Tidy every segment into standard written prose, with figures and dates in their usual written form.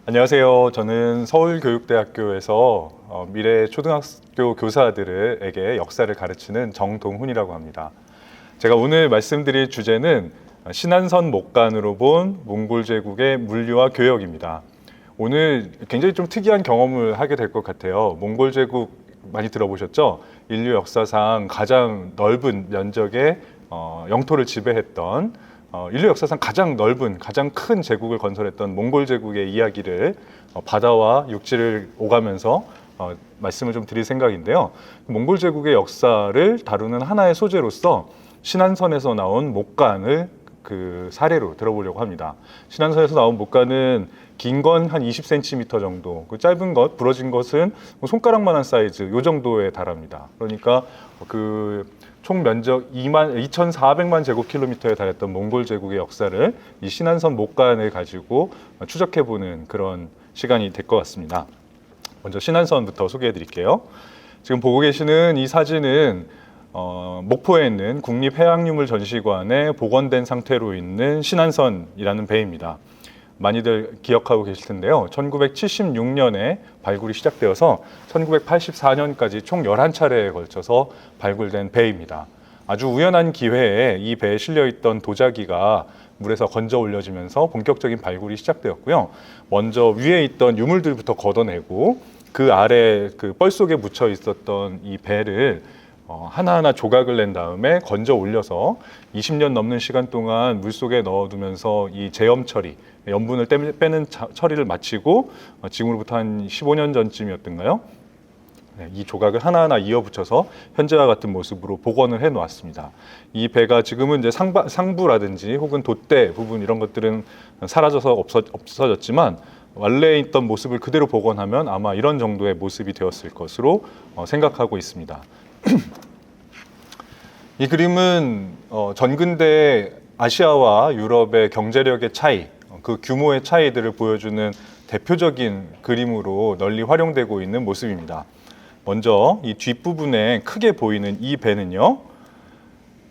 안녕하세요. 저는 서울교육대학교에서 미래 초등학교 교사들에게 역사를 가르치는 정동훈이라고 합니다. 제가 오늘 말씀드릴 주제는 신안선 목간으로 본 몽골 제국의 물류와 교역입니다. 오늘 굉장히 좀 특이한 경험을 하게 될 것 같아요. 몽골 제국 많이 들어보셨죠? 인류 역사상 가장 넓은 면적의 영토를 지배했던 인류 역사상 가장 넓은, 가장 큰 제국을 건설했던 몽골 제국의 이야기를 바다와 육지를 오가면서 말씀을 좀 드릴 생각인데요. 몽골 제국의 역사를 다루는 하나의 소재로서 신안선에서 나온 목간을 그 사례로 들어보려고 합니다. 신안선에서 나온 목간은 긴 건 한 20cm 정도, 그 짧은 것, 부러진 것은 손가락만한 사이즈, 요 정도에 달합니다. 그러니까 총 면적 2,400만 제곱킬로미터에 달했던 몽골 제국의 역사를 이 신안선 목간을 가지고 추적해보는 그런 시간이 될 것 같습니다. 먼저 신안선부터 소개해 드릴게요. 지금 보고 계시는 이 사진은 목포에 있는 국립해양유물전시관에 복원된 상태로 있는 신안선이라는 배입니다. 많이들 기억하고 계실 텐데요. 1976년에 발굴이 시작되어서 1984년까지 총 11차례에 걸쳐서 발굴된 배입니다. 아주 우연한 기회에 이 배에 실려있던 도자기가 물에서 건져 올려지면서 본격적인 발굴이 시작되었고요. 먼저 위에 있던 유물들부터 걷어내고 그 아래 그 뻘 속에 묻혀 있었던 이 배를 하나하나 조각을 낸 다음에 건져 올려서 20년 넘는 시간 동안 물속에 넣어두면서 이 제염 처리, 염분을 빼는 처리를 마치고 지금으로부터 한 15년 전쯤이었던가요? 이 조각을 하나하나 이어붙여서 현재와 같은 모습으로 복원을 해 놓았습니다. 이 배가 지금은 이제 상부라든지 혹은 돛대 부분 이런 것들은 사라져서 없어졌지만 원래 있던 모습을 그대로 복원하면 아마 이런 정도의 모습이 되었을 것으로 생각하고 있습니다. 이 그림은 전근대 아시아와 유럽의 경제력의 차이, 그 규모의 차이들을 보여주는 대표적인 그림으로 널리 활용되고 있는 모습입니다. 먼저 이 뒷부분에 크게 보이는 이 배는요,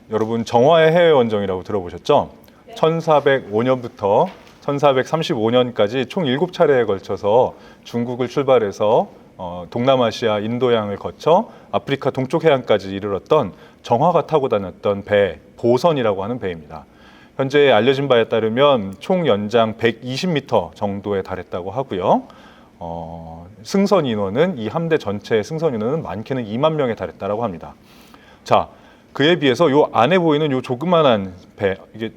여러분 정화의 해외원정이라고 들어보셨죠? 1405년부터 1435년까지 총 7차례에 걸쳐서 중국을 출발해서 동남아시아, 인도양을 거쳐 아프리카 동쪽 해안까지 이르렀던 정화가 타고 다녔던 배, 보선이라고 하는 배입니다. 현재 알려진 바에 따르면 총 연장 120m 정도에 달했다고 하고요. 승선 인원은 이 함대 전체의 승선 인원은 많게는 2만 명에 달했다고 합니다. 자, 그에 비해서 요 안에 보이는 요 조그만한 배, 이게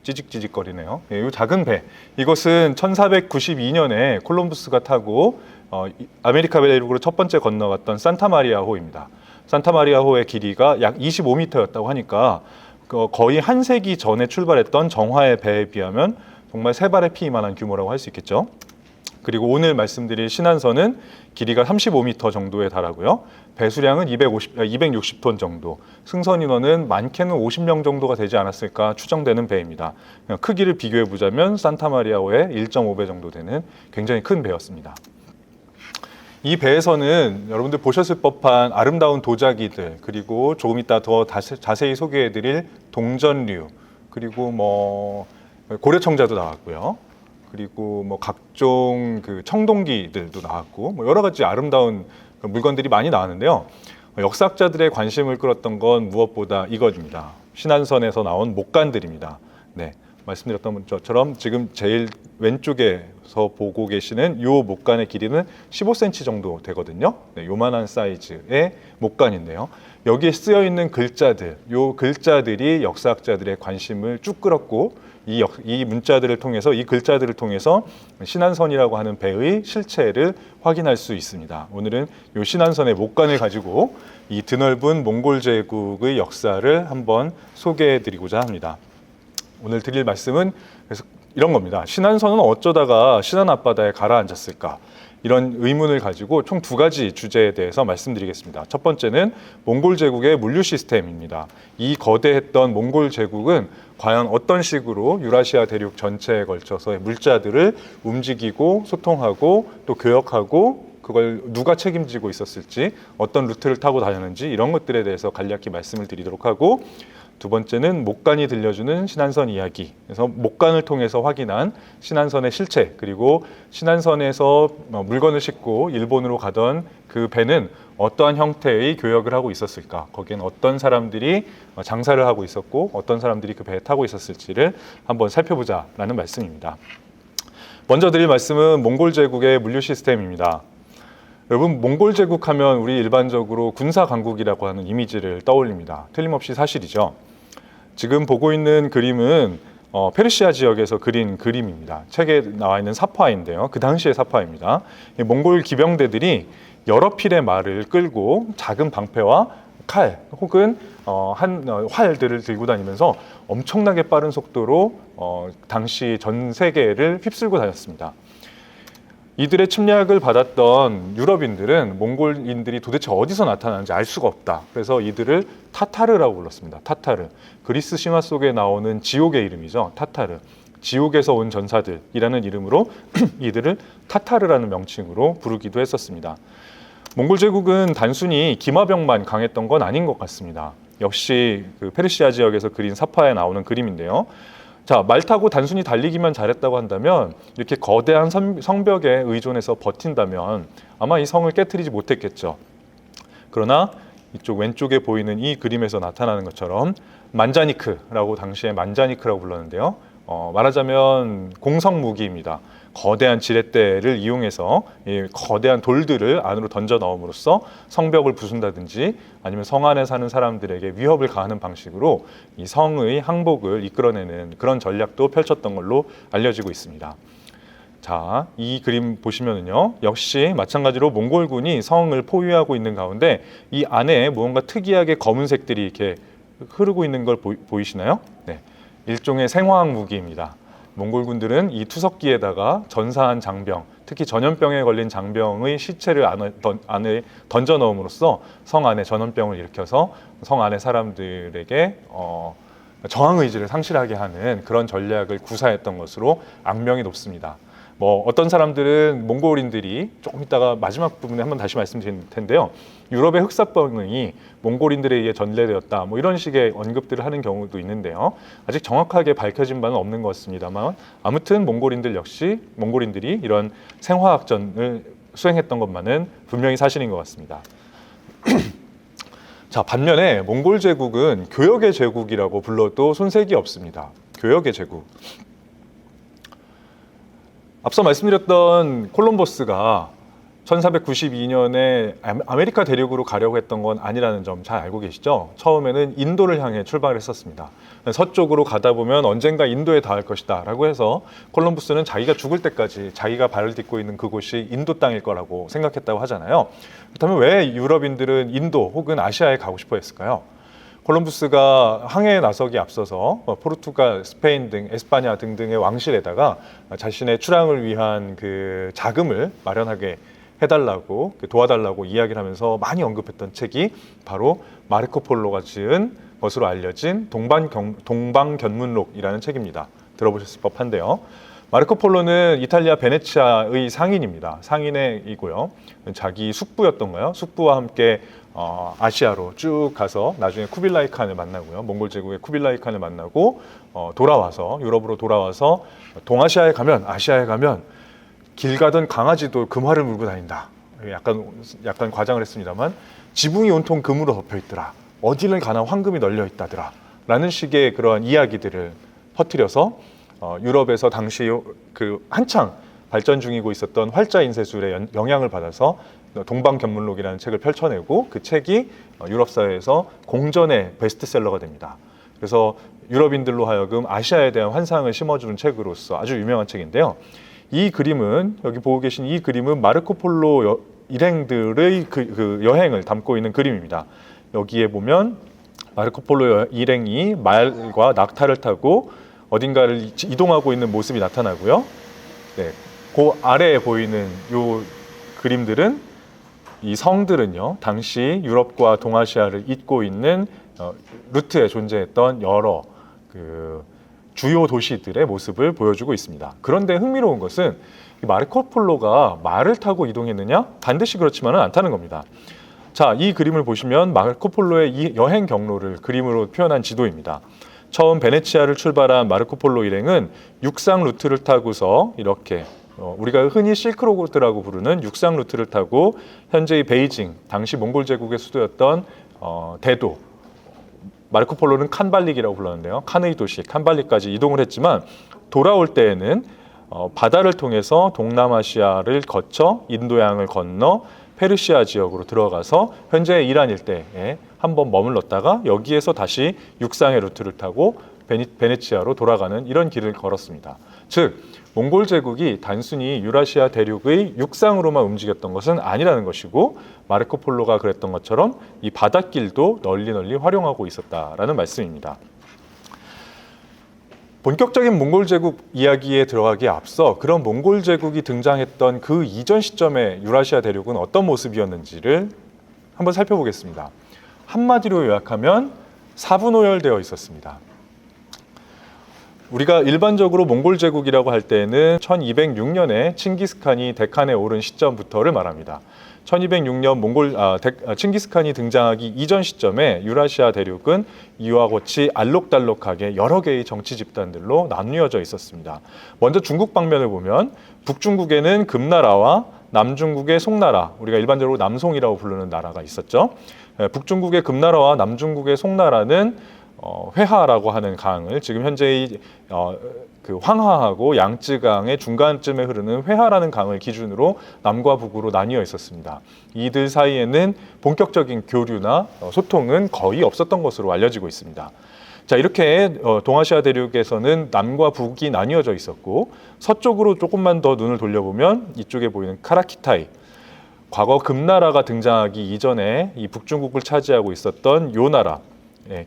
찌직찌직거리네요. 요 작은 배, 이것은 1492년에 콜럼부스가 타고 아메리카 대륙으로 첫 번째 건너갔던 산타마리아호입니다. 산타마리아호의 길이가 약 25m였다고 하니까 거의 한 세기 전에 출발했던 정화의 배에 비하면 정말 세 발의 피이만한 규모라고 할 수 있겠죠. 그리고 오늘 말씀드릴 신안선은 길이가 35m 정도에 달하고요. 배수량은 260톤 정도, 승선 인원은 많게는 50명 정도가 되지 않았을까 추정되는 배입니다. 크기를 비교해 보자면 산타마리아호의 1.5배 정도 되는 굉장히 큰 배였습니다. 이 배에서는 여러분들 보셨을 법한 아름다운 도자기들, 그리고 조금 이따 더 자세히 소개해드릴 동전류, 그리고 고려청자도 나왔고요. 그리고 각종 그 청동기들도 나왔고 여러 가지 아름다운 물건들이 많이 나왔는데요. 역사학자들의 관심을 끌었던 건 무엇보다 이것입니다. 신안선에서 나온 목간들입니다. 네, 말씀드렸던 것처럼 지금 제일 왼쪽에서 보고 계시는 이 목간의 길이는 15cm 정도 되거든요. 네, 요만한 사이즈의 목간인데요. 여기에 쓰여 있는 글자들, 이 글자들이 역사학자들의 관심을 쭉 끌었고 이 문자들을 통해서, 이 글자들을 통해서 신안선이라고 하는 배의 실체를 확인할 수 있습니다. 오늘은 이 신안선의 목간을 가지고 이 드넓은 몽골 제국의 역사를 한번 소개해 드리고자 합니다. 오늘 드릴 말씀은 그래서 이런 겁니다. 신안선은 어쩌다가 신안 앞바다에 가라앉았을까? 이런 의문을 가지고 총 두 가지 주제에 대해서 말씀드리겠습니다. 첫 번째는 몽골 제국의 물류 시스템입니다. 이 거대했던 몽골 제국은 과연 어떤 식으로 유라시아 대륙 전체에 걸쳐서 물자들을 움직이고 소통하고 또 교역하고 그걸 누가 책임지고 있었을지, 어떤 루트를 타고 다녔는지 이런 것들에 대해서 간략히 말씀을 드리도록 하고, 두 번째는 목간이 들려주는 신안선 이야기. 그래서 목간을 통해서 확인한 신안선의 실체, 그리고 신안선에서 물건을 싣고 일본으로 가던 그 배는 어떠한 형태의 교역을 하고 있었을까? 거기엔 어떤 사람들이 장사를 하고 있었고 어떤 사람들이 그 배에 타고 있었을지를 한번 살펴보자라는 말씀입니다. 먼저 드릴 말씀은 몽골 제국의 물류 시스템입니다. 여러분, 몽골 제국 하면 우리 일반적으로 군사 강국이라고 하는 이미지를 떠올립니다. 틀림없이 사실이죠. 지금 보고 있는 그림은 페르시아 지역에서 그린 그림입니다. 책에 나와 있는 사파인데요. 그 당시의 사파입니다. 몽골 기병대들이 여러 필의 말을 끌고 작은 방패와 칼 혹은 활들을 들고 다니면서 엄청나게 빠른 속도로 당시 전 세계를 휩쓸고 다녔습니다. 이들의 침략을 받았던 유럽인들은 몽골인들이 도대체 어디서 나타나는지 알 수가 없다. 그래서 이들을 타타르라고 불렀습니다. 타타르. 그리스 신화 속에 나오는 지옥의 이름이죠. 타타르. 지옥에서 온 전사들이라는 이름으로 이들을 타타르라는 명칭으로 부르기도 했었습니다. 몽골 제국은 단순히 기마병만 강했던 건 아닌 것 같습니다. 역시 그 페르시아 지역에서 그린 사파에 나오는 그림인데요. 자, 말 타고 단순히 달리기만 잘했다고 한다면, 이렇게 거대한 성벽에 의존해서 버틴다면 아마 이 성을 깨트리지 못했겠죠. 그러나 이쪽 왼쪽에 보이는 이 그림에서 나타나는 것처럼 만자니크라고, 당시에 만자니크라고 불렀는데요. 말하자면 공성 무기입니다. 거대한 지렛대를 이용해서 이 거대한 돌들을 안으로 던져 넣음으로써 성벽을 부순다든지 아니면 성 안에 사는 사람들에게 위협을 가하는 방식으로 이 성의 항복을 이끌어내는 그런 전략도 펼쳤던 걸로 알려지고 있습니다. 자, 이 그림 보시면은요, 역시 마찬가지로 몽골군이 성을 포위하고 있는 가운데 이 안에 무언가 특이하게 검은색들이 이렇게 흐르고 있는 걸 보이시나요? 네, 일종의 생화학 무기입니다. 몽골군들은 이 투석기에다가 전사한 장병, 특히 전염병에 걸린 장병의 시체를 안에 던져 넣음으로써 성 안에 전염병을 일으켜서 성 안의 사람들에게 저항 의지를 상실하게 하는 그런 전략을 구사했던 것으로 악명이 높습니다. 어떤 사람들은 몽골인들이, 조금 이따가 마지막 부분에 한번 다시 말씀드릴 텐데요, 유럽의 흑사병이 몽골인들에 의해 전래되었다, 이런 식의 언급들을 하는 경우도 있는데요. 아직 정확하게 밝혀진 바는 없는 것 같습니다만, 아무튼 몽골인들이 이런 생화학전을 수행했던 것만은 분명히 사실인 것 같습니다. 자, 반면에 몽골 제국은 교역의 제국이라고 불러도 손색이 없습니다. 교역의 제국. 앞서 말씀드렸던 콜럼버스가 1492년에 아메리카 대륙으로 가려고 했던 건 아니라는 점 잘 알고 계시죠? 처음에는 인도를 향해 출발을 했었습니다. 서쪽으로 가다 보면 언젠가 인도에 닿을 것이다 라고 해서 콜럼버스는 자기가 죽을 때까지 자기가 발을 딛고 있는 그곳이 인도 땅일 거라고 생각했다고 하잖아요. 그렇다면 왜 유럽인들은 인도 혹은 아시아에 가고 싶어 했을까요? 콜럼부스가 항해에 나서기 앞서서 포르투갈, 스페인 등 에스파냐 등등의 왕실에다가 자신의 출항을 위한 그 자금을 마련하게 해달라고, 도와달라고 이야기를 하면서 많이 언급했던 책이 바로 마르코 폴로가 지은 것으로 알려진 동방견문록이라는 책입니다. 들어보셨을 법한데요. 마르코 폴로는 이탈리아 베네치아의 상인입니다. 상인이고요. 자기 숙부였던가요? 숙부와 함께 아시아로 쭉 가서 나중에 쿠빌라이 칸을 만나고요. 몽골 제국의 쿠빌라이 칸을 만나고 돌아와서, 유럽으로 돌아와서 동아시아에 가면, 아시아에 가면 길 가던 강아지도 금화를 물고 다닌다. 약간 과장을 했습니다만, 지붕이 온통 금으로 덮여 있더라. 어디를 가나 황금이 널려 있다더라. 라는 식의 그러한 이야기들을 퍼뜨려서 유럽에서 당시 그 한창 발전 중이고 있었던 활자 인쇄술의 영향을 받아서 동방견문록이라는 책을 펼쳐내고, 그 책이 유럽 사회에서 공전의 베스트셀러가 됩니다. 그래서 유럽인들로 하여금 아시아에 대한 환상을 심어주는 책으로서 아주 유명한 책인데요. 이 그림은, 여기 보고 계신 이 그림은 마르코 폴로 일행들의 그 여행을 담고 있는 그림입니다. 여기에 보면 마르코 폴로 일행이 말과 낙타를 타고 어딘가를 이동하고 있는 모습이 나타나고요. 네, 그 아래에 보이는 이 그림들은, 이 성들은요, 당시 유럽과 동아시아를 잇고 있는 루트에 존재했던 여러 그 주요 도시들의 모습을 보여주고 있습니다. 그런데 흥미로운 것은 이 마르코 폴로가 말을 타고 이동했느냐? 반드시 그렇지만은 않다는 겁니다. 자, 이 그림을 보시면 마르코 폴로의 이 여행 경로를 그림으로 표현한 지도입니다. 처음 베네치아를 출발한 마르코 폴로 일행은 육상 루트를 타고서 이렇게 우리가 흔히 실크로드라고 부르는 육상 루트를 타고 현재의 베이징, 당시 몽골 제국의 수도였던 대도, 마르코 폴로는 칸발릭이라고 불렀는데요. 칸의 도시 칸발릭까지 이동을 했지만 돌아올 때에는 바다를 통해서 동남아시아를 거쳐 인도양을 건너 페르시아 지역으로 들어가서 현재 이란 일대에 한번 머물렀다가 여기에서 다시 육상의 루트를 타고 베네치아로 돌아가는 이런 길을 걸었습니다. 즉 몽골 제국이 단순히 유라시아 대륙의 육상으로만 움직였던 것은 아니라는 것이고 마르코 폴로가 그랬던 것처럼 이 바닷길도 널리 활용하고 있었다라는 말씀입니다. 본격적인 몽골 제국 이야기에 들어가기에 앞서 그런 몽골 제국이 등장했던 그 이전 시점의 유라시아 대륙은 어떤 모습이었는지를 한번 살펴보겠습니다. 한마디로 요약하면 사분오열되어 있었습니다. 우리가 일반적으로 몽골 제국이라고 할 때는 1206년에 칭기스칸이 데칸에 오른 시점부터를 말합니다. 1206년 칭기스칸이 등장하기 이전 시점에 유라시아 대륙은 이와 같이 알록달록하게 여러 개의 정치 집단들로 나뉘어져 있었습니다. 먼저 중국 방면을 보면 북중국에는 금나라와 남중국의 송나라, 우리가 일반적으로 남송이라고 부르는 나라가 있었죠. 북중국의 금나라와 남중국의 송나라는 회하라고 하는 강을 지금 현재의 그 황하하고 양쯔강의 중간쯤에 흐르는 회하라는 강을 기준으로 남과 북으로 나뉘어 있었습니다. 이들 사이에는 본격적인 교류나 소통은 거의 없었던 것으로 알려지고 있습니다. 자, 이렇게 동아시아 대륙에서는 남과 북이 나뉘어져 있었고 서쪽으로 조금만 더 눈을 돌려보면 이쪽에 보이는 카라키타이, 과거 금나라가 등장하기 이전에 이 북중국을 차지하고 있었던 요나라,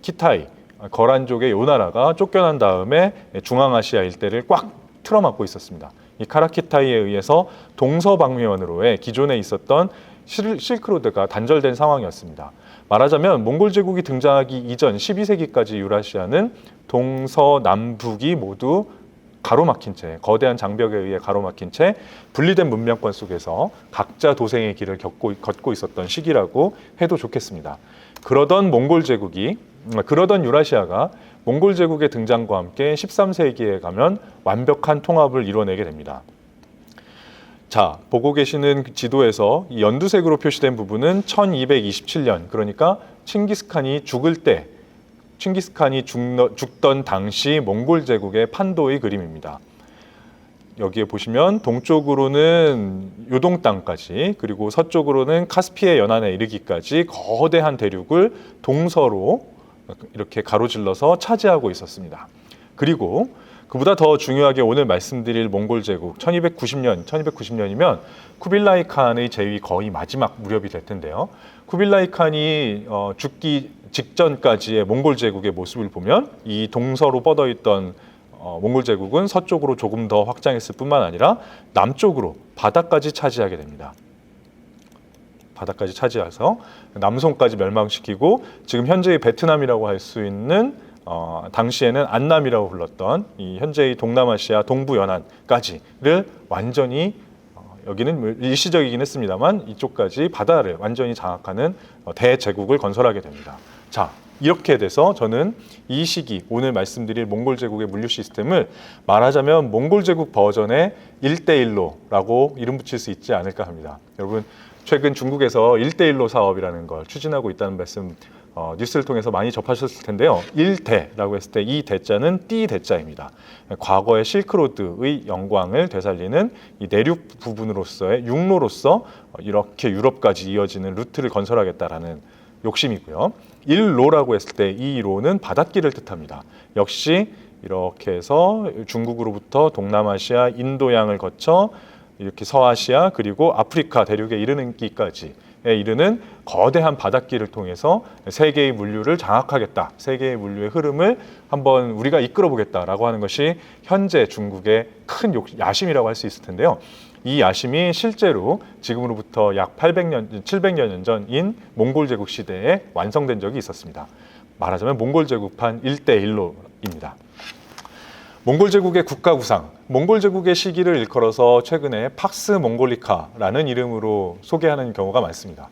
키타이, 거란족의 요나라가 쫓겨난 다음에 중앙아시아 일대를 꽉 틀어막고 있었습니다. 이 카라키타이에 의해서 동서방면으로의 기존에 있었던 실크로드가 단절된 상황이었습니다. 말하자면 몽골 제국이 등장하기 이전 12세기까지 유라시아는 동서남북이 모두 가로막힌 채, 거대한 장벽에 의해 가로막힌 채 분리된 문명권 속에서 각자 도생의 길을 걷고 있었던 시기라고 해도 좋겠습니다. 그러던 유라시아가 몽골 제국의 등장과 함께 13세기에 가면 완벽한 통합을 이뤄내게 됩니다. 자, 보고 계시는 지도에서 이 연두색으로 표시된 부분은 1227년, 그러니까 칭기스칸이 죽던 당시 몽골 제국의 판도의 그림입니다. 여기에 보시면 동쪽으로는 요동 땅까지, 그리고 서쪽으로는 카스피해 연안에 이르기까지 거대한 대륙을 동서로 이렇게 가로질러서 차지하고 있었습니다. 그리고 그보다 더 중요하게 오늘 말씀드릴 몽골 제국 1290년이면 쿠빌라이 칸의 재위 거의 마지막 무렵이 될 텐데요. 쿠빌라이 칸이 죽기 직전까지의 몽골 제국의 모습을 보면 이 동서로 뻗어있던 몽골 제국은 서쪽으로 조금 더 확장했을 뿐만 아니라 남쪽으로 바다까지 차지하게 됩니다. 바다까지 차지해서 남송까지 멸망시키고 지금 현재의 베트남이라고 할 수 있는 당시에는 안남이라고 불렀던 이 현재의 동남아시아 동부 연안까지를 완전히 여기는 일시적이긴 했습니다만 이쪽까지 바다를 완전히 장악하는 대제국을 건설하게 됩니다. 자, 이렇게 돼서 저는 이 시기 오늘 말씀드릴 몽골 제국의 물류 시스템을 말하자면 몽골 제국 버전의 1대1로라고 이름 붙일 수 있지 않을까 합니다. 여러분 최근 중국에서 1대1로 사업이라는 걸 추진하고 있다는 말씀 뉴스를 통해서 많이 접하셨을 텐데요. 1대라고 했을 때 이 대자는 띠 대자입니다. 과거의 실크로드의 영광을 되살리는 이 내륙 부분으로서의 육로로서 이렇게 유럽까지 이어지는 루트를 건설하겠다라는 욕심이고요. 1로라고 했을 때 이 로는 바닷길을 뜻합니다. 역시 이렇게 해서 중국으로부터 동남아시아, 인도양을 거쳐 이렇게 서아시아 그리고 아프리카 대륙에 이르기까지에 이르는 거대한 바닷길을 통해서 세계의 물류를 장악하겠다. 세계의 물류의 흐름을 한번 우리가 이끌어 보겠다라고 하는 것이 현재 중국의 큰 야심이라고 할 수 있을 텐데요. 이 야심이 실제로 지금으로부터 약 700여 년 전인 몽골 제국 시대에 완성된 적이 있었습니다. 말하자면 몽골 제국판 1대1로입니다. 몽골 제국의 국가 구상, 몽골 제국의 시기를 일컬어서 최근에 팍스 몽골리카라는 이름으로 소개하는 경우가 많습니다.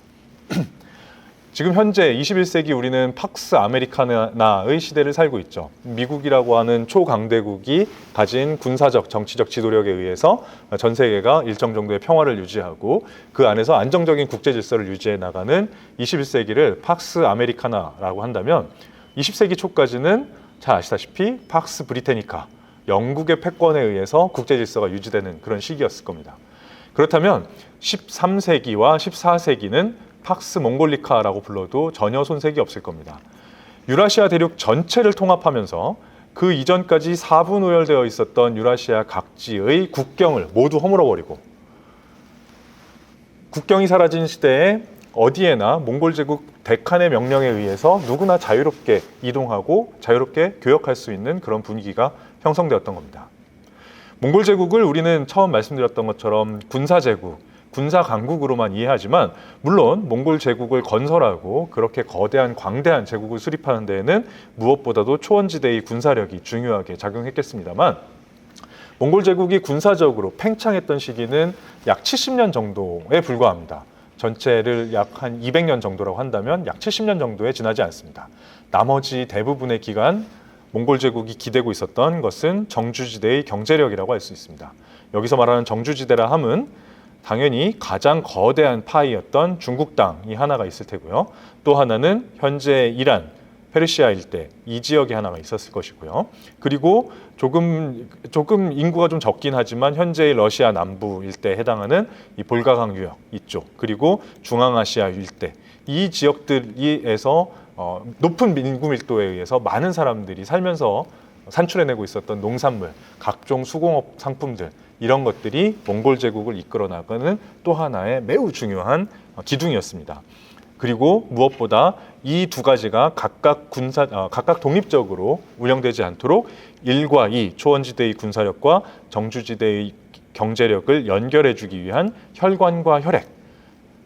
지금 현재 21세기 우리는 팍스 아메리카나의 시대를 살고 있죠. 미국이라고 하는 초강대국이 가진 군사적, 정치적 지도력에 의해서 전 세계가 일정 정도의 평화를 유지하고 그 안에서 안정적인 국제 질서를 유지해 나가는 21세기를 팍스 아메리카나라고 한다면 20세기 초까지는 잘 아시다시피 팍스 브리테니카, 영국의 패권에 의해서 국제 질서가 유지되는 그런 시기였을 겁니다. 그렇다면 13세기와 14세기는 팍스 몽골리카라고 불러도 전혀 손색이 없을 겁니다. 유라시아 대륙 전체를 통합하면서 그 이전까지 사분오열되어 있었던 유라시아 각지의 국경을 모두 허물어버리고 국경이 사라진 시대에 어디에나 몽골 제국 데칸의 명령에 의해서 누구나 자유롭게 이동하고 자유롭게 교역할 수 있는 그런 분위기가 형성되었던 겁니다. 몽골 제국을 우리는 처음 말씀드렸던 것처럼 군사 제국, 군사 강국으로만 이해하지만 물론 몽골 제국을 건설하고 그렇게 거대한 광대한 제국을 수립하는 데에는 무엇보다도 초원지대의 군사력이 중요하게 작용했겠습니다만 몽골 제국이 군사적으로 팽창했던 시기는 약 70년 정도에 불과합니다. 전체를 약 한 200년 정도라고 한다면 약 70년 정도에 지나지 않습니다. 나머지 대부분의 기간 몽골 제국이 기대고 있었던 것은 정주지대의 경제력이라고 할 수 있습니다. 여기서 말하는 정주지대라 함은 당연히 가장 거대한 파이였던 중국 땅이 하나가 있을 테고요. 또 하나는 현재 이란, 페르시아 일대 이 지역에 하나가 있었을 것이고요. 그리고 조금 인구가 좀 적긴 하지만 현재의 러시아 남부 일대에 해당하는 이 볼가강 유역 이쪽 그리고 중앙아시아 일대 이 지역들에서 높은 인구 밀도에 의해서 많은 사람들이 살면서 산출해내고 있었던 농산물, 각종 수공업 상품들 이런 것들이 몽골 제국을 이끌어 나가는 또 하나의 매우 중요한 기둥이었습니다. 그리고 무엇보다 이 두 가지가 각각 독립적으로 운영되지 않도록 1과 2 초원지대의 군사력과 정주지대의 경제력을 연결해주기 위한 혈관과 혈액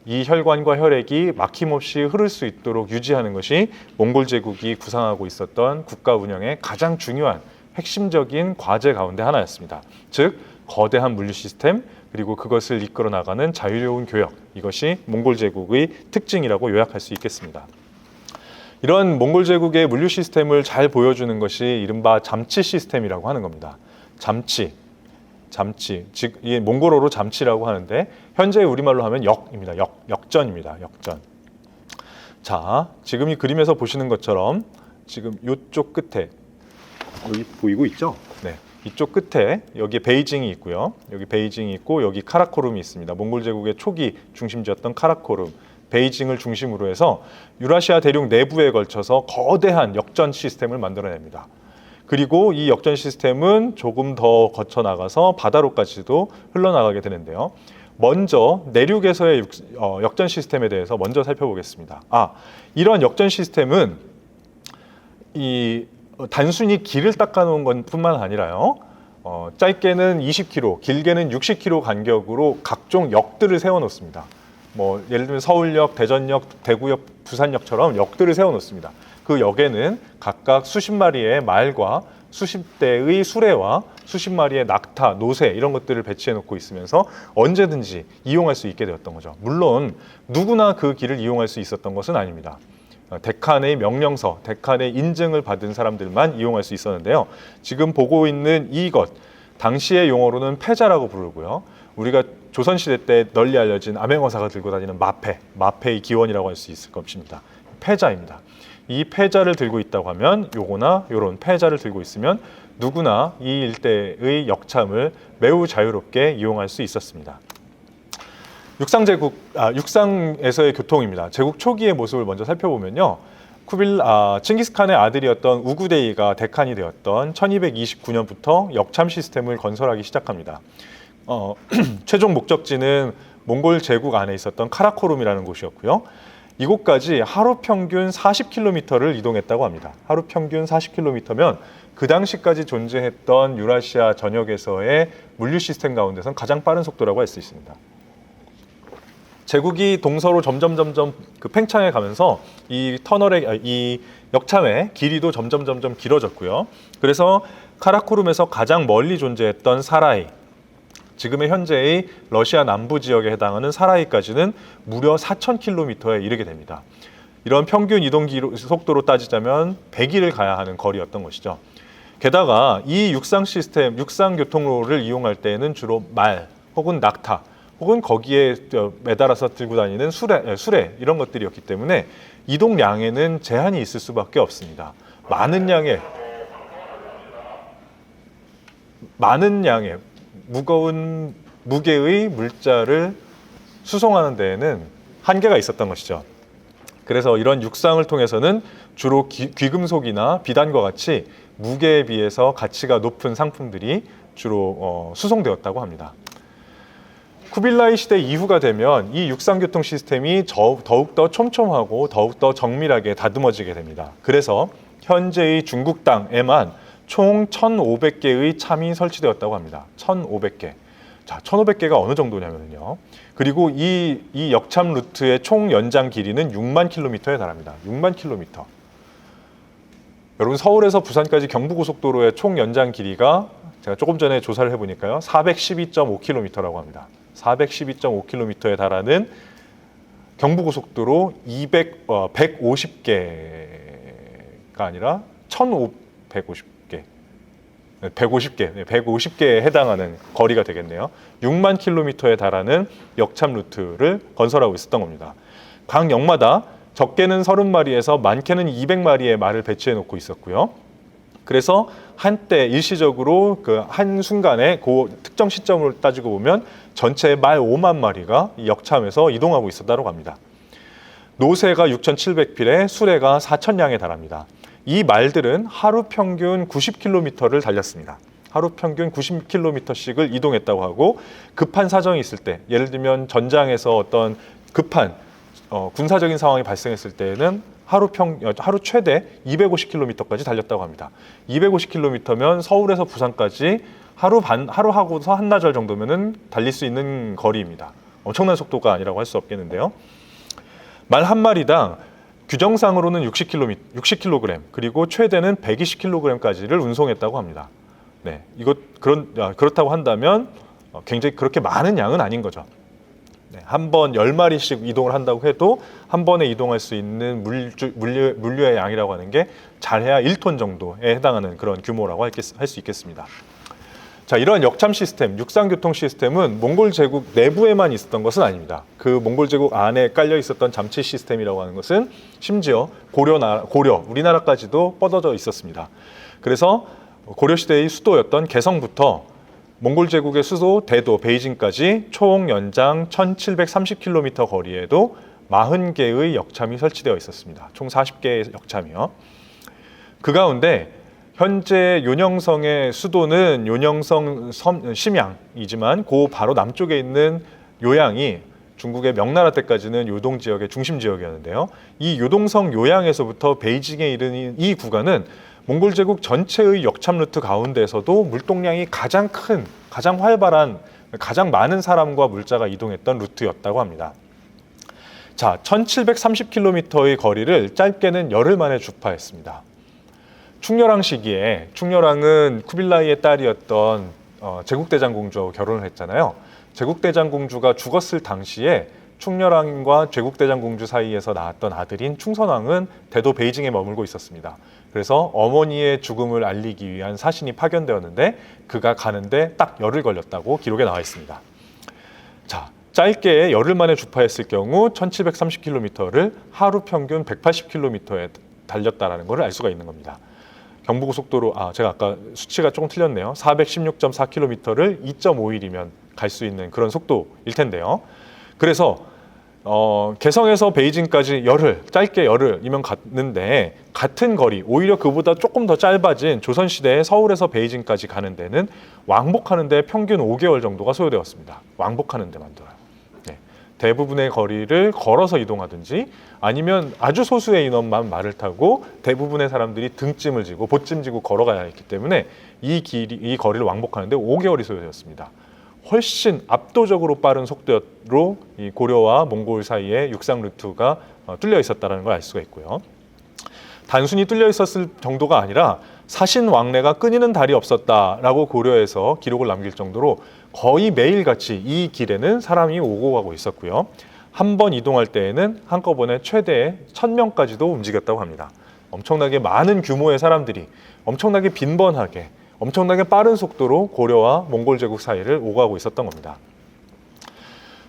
이 혈관과 혈액이 막힘없이 흐를 수 있도록 유지하는 것이 몽골 제국이 구상하고 있었던 국가 운영의 가장 중요한 핵심적인 과제 가운데 하나였습니다. 즉 거대한 물류 시스템 그리고 그것을 이끌어 나가는 자유로운 교역 이것이 몽골 제국의 특징이라고 요약할 수 있겠습니다. 이런 몽골 제국의 물류 시스템을 잘 보여주는 것이 이른바 잠치 시스템이라고 하는 겁니다. 잠치, 즉 이 몽골어로 잠치라고 하는데 현재 우리말로 하면 역입니다. 역전입니다. 역전. 자, 지금 이 그림에서 보시는 것처럼 지금 이쪽 끝에 여기 보이고 있죠? 네. 이쪽 끝에 여기 베이징이 있고요. 여기 베이징이 있고 여기 카라코룸이 있습니다. 몽골 제국의 초기 중심지였던 카라코룸, 베이징을 중심으로 해서 유라시아 대륙 내부에 걸쳐서 거대한 역전 시스템을 만들어냅니다. 그리고 이 역전 시스템은 조금 더 거쳐 나가서 바다로까지도 흘러나가게 되는데요. 먼저 내륙에서의 역전 시스템에 대해서 먼저 살펴보겠습니다. 이런 역전 시스템은 단순히 길을 닦아놓은 것뿐만 아니라요. 짧게는 20km, 길게는 60km 간격으로 각종 역들을 세워놓습니다. 예를 들면 서울역, 대전역, 대구역, 부산역처럼 역들을 세워놓습니다. 그 역에는 각각 수십 마리의 말과 수십 대의 수레와 수십 마리의 낙타, 노새 이런 것들을 배치해 놓고 있으면서 언제든지 이용할 수 있게 되었던 거죠. 물론 누구나 그 길을 이용할 수 있었던 것은 아닙니다. 데칸의 명령서, 데칸의 인증을 받은 사람들만 이용할 수 있었는데요. 지금 보고 있는 이것, 당시의 용어로는 패자라고 부르고요. 우리가 조선시대 때 널리 알려진 암행어사가 들고 다니는 마패의 기원이라고 할 수 있을 것입니다. 패자입니다. 이 패자를 들고 있다고 하면 요거나 요런 패자를 들고 있으면 누구나 이 일대의 역참을 매우 자유롭게 이용할 수 있었습니다. 육상에서의 교통입니다. 제국 초기의 모습을 먼저 살펴보면요. 칭기스칸의 아들이었던 우구데이가 데칸이 되었던 1229년부터 역참 시스템을 건설하기 시작합니다. 최종 목적지는 몽골 제국 안에 있었던 카라코룸이라는 곳이었고요. 이곳까지 하루 평균 40km를 이동했다고 합니다. 하루 평균 40km면 그 당시까지 존재했던 유라시아 전역에서의 물류 시스템 가운데선 가장 빠른 속도라고 할 수 있습니다. 제국이 동서로 점점 그 팽창해 가면서 이 터널의 이 역참의 길이도 점점 길어졌고요. 그래서 카라코룸에서 가장 멀리 존재했던 사라이, 지금의 현재의 러시아 남부 지역에 해당하는 사라이까지는 무려 4,000km에 이르게 됩니다. 이런 평균 이동 속도로 따지자면 100일을 가야 하는 거리였던 것이죠. 게다가 이 육상 시스템, 육상 교통로를 이용할 때에는 주로 말 혹은 낙타 혹은 거기에 매달아서 들고 다니는 수레 이런 것들이었기 때문에 이동량에는 제한이 있을 수밖에 없습니다. 많은 양의 무거운 무게의 물자를 수송하는 데에는 한계가 있었던 것이죠. 그래서 이런 육상을 통해서는 주로 귀금속이나 비단과 같이 무게에 비해서 가치가 높은 상품들이 주로 수송되었다고 합니다. 쿠빌라이 시대 이후가 되면 이 육상교통 시스템이 더욱더 촘촘하고 더욱더 정밀하게 다듬어지게 됩니다. 그래서 현재의 중국 땅에만 총 1,500개의 참이 설치되었다고 합니다. 1,500개. 자, 1,500개가 어느 정도냐면요. 그리고 이 역참 루트의 총 연장 길이는 6만 킬로미터에 달합니다. 6만 킬로미터. 여러분, 서울에서 부산까지 경부고속도로의 총 연장 길이가 제가 조금 전에 조사를 해보니까요. 412.5km라고 합니다. 412.5km에 달하는 경부고속도로 150개가 아니라 150개에 해당하는 거리가 되겠네요. 6만 킬로미터에 달하는 역참 루트를 건설하고 있었던 겁니다. 각 역마다 적게는 30마리에서 많게는 200마리의 말을 배치해 놓고 있었고요. 그래서 한때 일시적으로 그 한순간에 그 특정 시점을 따지고 보면 전체 말 5만 마리가 이 역참에서 이동하고 있었다고 합니다. 노새가 6,700필에 수레가 4,000량에 달합니다. 이 말들은 하루 평균 90km를 달렸습니다. 하루 평균 90km씩을 이동했다고 하고, 급한 사정이 있을 때, 예를 들면 전장에서 어떤 급한 군사적인 상황이 발생했을 때에는 하루 최대 250km까지 달렸다고 합니다. 250km면 서울에서 부산까지 하루하고서 한나절 정도면은 달릴 수 있는 거리입니다. 엄청난 속도가 아니라고 할 수 없겠는데요. 말 한 마리당 규정상으로는 60kg, 그리고 최대는 120kg까지를 운송했다고 합니다. 네, 그렇다고 한다면 굉장히 그렇게 많은 양은 아닌 거죠. 네, 한 번 10마리씩 이동을 한다고 해도 한 번에 이동할 수 있는 물류의 양이라고 하는 게 잘해야 1톤 정도에 해당하는 그런 규모라고 할 수 있겠습니다. 자, 이러한 역참 시스템, 육상교통 시스템은 몽골 제국 내부에만 있었던 것은 아닙니다. 그 몽골 제국 안에 깔려 있었던 잠치 시스템이라고 하는 것은 심지어 고려, 우리나라까지도 뻗어져 있었습니다. 그래서 고려시대의 수도였던 개성부터 몽골 제국의 수도 대도 베이징까지 총 연장 1730km 거리에도 40개의 역참이 설치되어 있었습니다. 총 40개의 역참이요. 그 가운데 현재 요녕성의 수도는 요녕성 심양이지만 그 바로 남쪽에 있는 요양이 중국의 명나라 때까지는 요동 지역의 중심 지역이었는데요. 이 요동성 요양에서부터 베이징에 이르는 이 구간은 몽골 제국 전체의 역참 루트 가운데에서도 물동량이 가장 큰, 가장 활발한, 가장 많은 사람과 물자가 이동했던 루트였다고 합니다. 자, 1730km의 거리를 짧게는 열흘 만에 주파했습니다. 충렬왕 시기에, 충렬왕은 쿠빌라이의 딸이었던 제국대장공주하고 결혼을 했잖아요. 제국대장공주가 죽었을 당시에 충렬왕과 제국대장공주 사이에서 낳았던 아들인 충선왕은 대도 베이징에 머물고 있었습니다. 그래서 어머니의 죽음을 알리기 위한 사신이 파견되었는데 그가 가는데 딱 열흘 걸렸다고 기록에 나와 있습니다. 자, 짧게 열흘 만에 주파했을 경우 1730km를 하루 평균 180km에 달렸다는 것을 알 수가 있는 겁니다. 경부고속도로, 제가 아까 수치가 조금 틀렸네요. 416.4km를 2.5일이면 갈 수 있는 그런 속도일 텐데요. 그래서 개성에서 베이징까지 짧게 열흘이면 갔는데, 같은 거리, 오히려 그보다 조금 더 짧아진 조선시대에 서울에서 베이징까지 가는 데는 왕복하는 데 평균 5개월 정도가 소요되었습니다. 왕복하는 데만 들어요. 네. 대부분의 거리를 걸어서 이동하든지 아니면 아주 소수의 인원만 말을 타고 대부분의 사람들이 등짐을 지고 보찜 지고 걸어가야 했기 때문에 이 거리를 왕복하는 데 5개월이 소요되었습니다. 훨씬 압도적으로 빠른 속도로 이 고려와 몽골 사이에 육상 루트가 뚫려 있었다는 걸 알 수가 있고요. 단순히 뚫려 있었을 정도가 아니라 사신 왕래가 끊이는 달이 없었다라고 고려해서 기록을 남길 정도로 거의 매일같이 이 길에는 사람이 오고 가고 있었고요. 한 번 이동할 때에는 한꺼번에 최대 1000명까지도 움직였다고 합니다. 엄청나게 많은 규모의 사람들이 엄청나게 빈번하게 엄청나게 빠른 속도로 고려와 몽골 제국 사이를 오가고 있었던 겁니다.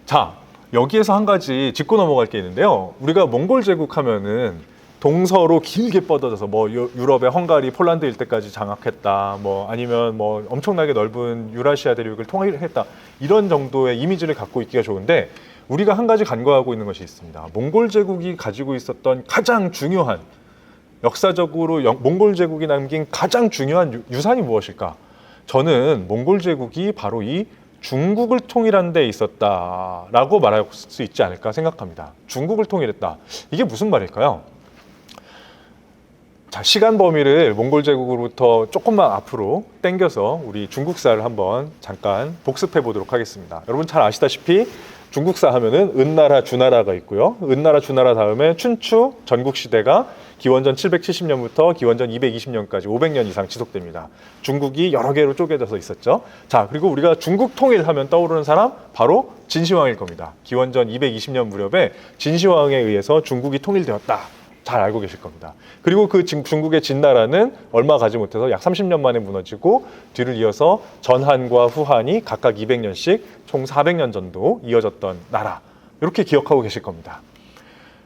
자, 여기에서 한 가지 짚고 넘어갈 게 있는데요. 우리가 몽골 제국 하면은 동서로 길게 뻗어져서 뭐 유럽의 헝가리, 폴란드 일대까지 장악했다. 뭐 아니면 뭐 엄청나게 넓은 유라시아 대륙을 통일했다. 이런 정도의 이미지를 갖고 있기가 좋은데 우리가 한 가지 간과하고 있는 것이 있습니다. 몽골 제국이 가지고 있었던 가장 중요한 역사적으로 몽골 제국이 남긴 가장 중요한 유산이 무엇일까? 저는 몽골 제국이 바로 이 중국을 통일한 데 있었다라고 말할 수 있지 않을까 생각합니다. 중국을 통일했다. 이게 무슨 말일까요? 자, 시간 범위를 몽골 제국으로부터 조금만 앞으로 당겨서 우리 중국사를 한번 잠깐 복습해 보도록 하겠습니다. 여러분 잘 아시다시피 중국사 하면은 은나라, 주나라가 있고요. 은나라, 주나라 다음에 춘추 전국시대가 기원전 770년부터 기원전 220년까지 500년 이상 지속됩니다. 중국이 여러 개로 쪼개져서 있었죠. 자, 그리고 우리가 중국 통일하면 떠오르는 사람 바로 진시황일 겁니다. 기원전 220년 무렵에 진시황에 의해서 중국이 통일되었다. 잘 알고 계실 겁니다. 그리고 그 중국의 진나라는 얼마 가지 못해서 약 30년 만에 무너지고 뒤를 이어서 전한과 후한이 각각 200년씩 총 400년 정도 이어졌던 나라. 이렇게 기억하고 계실 겁니다.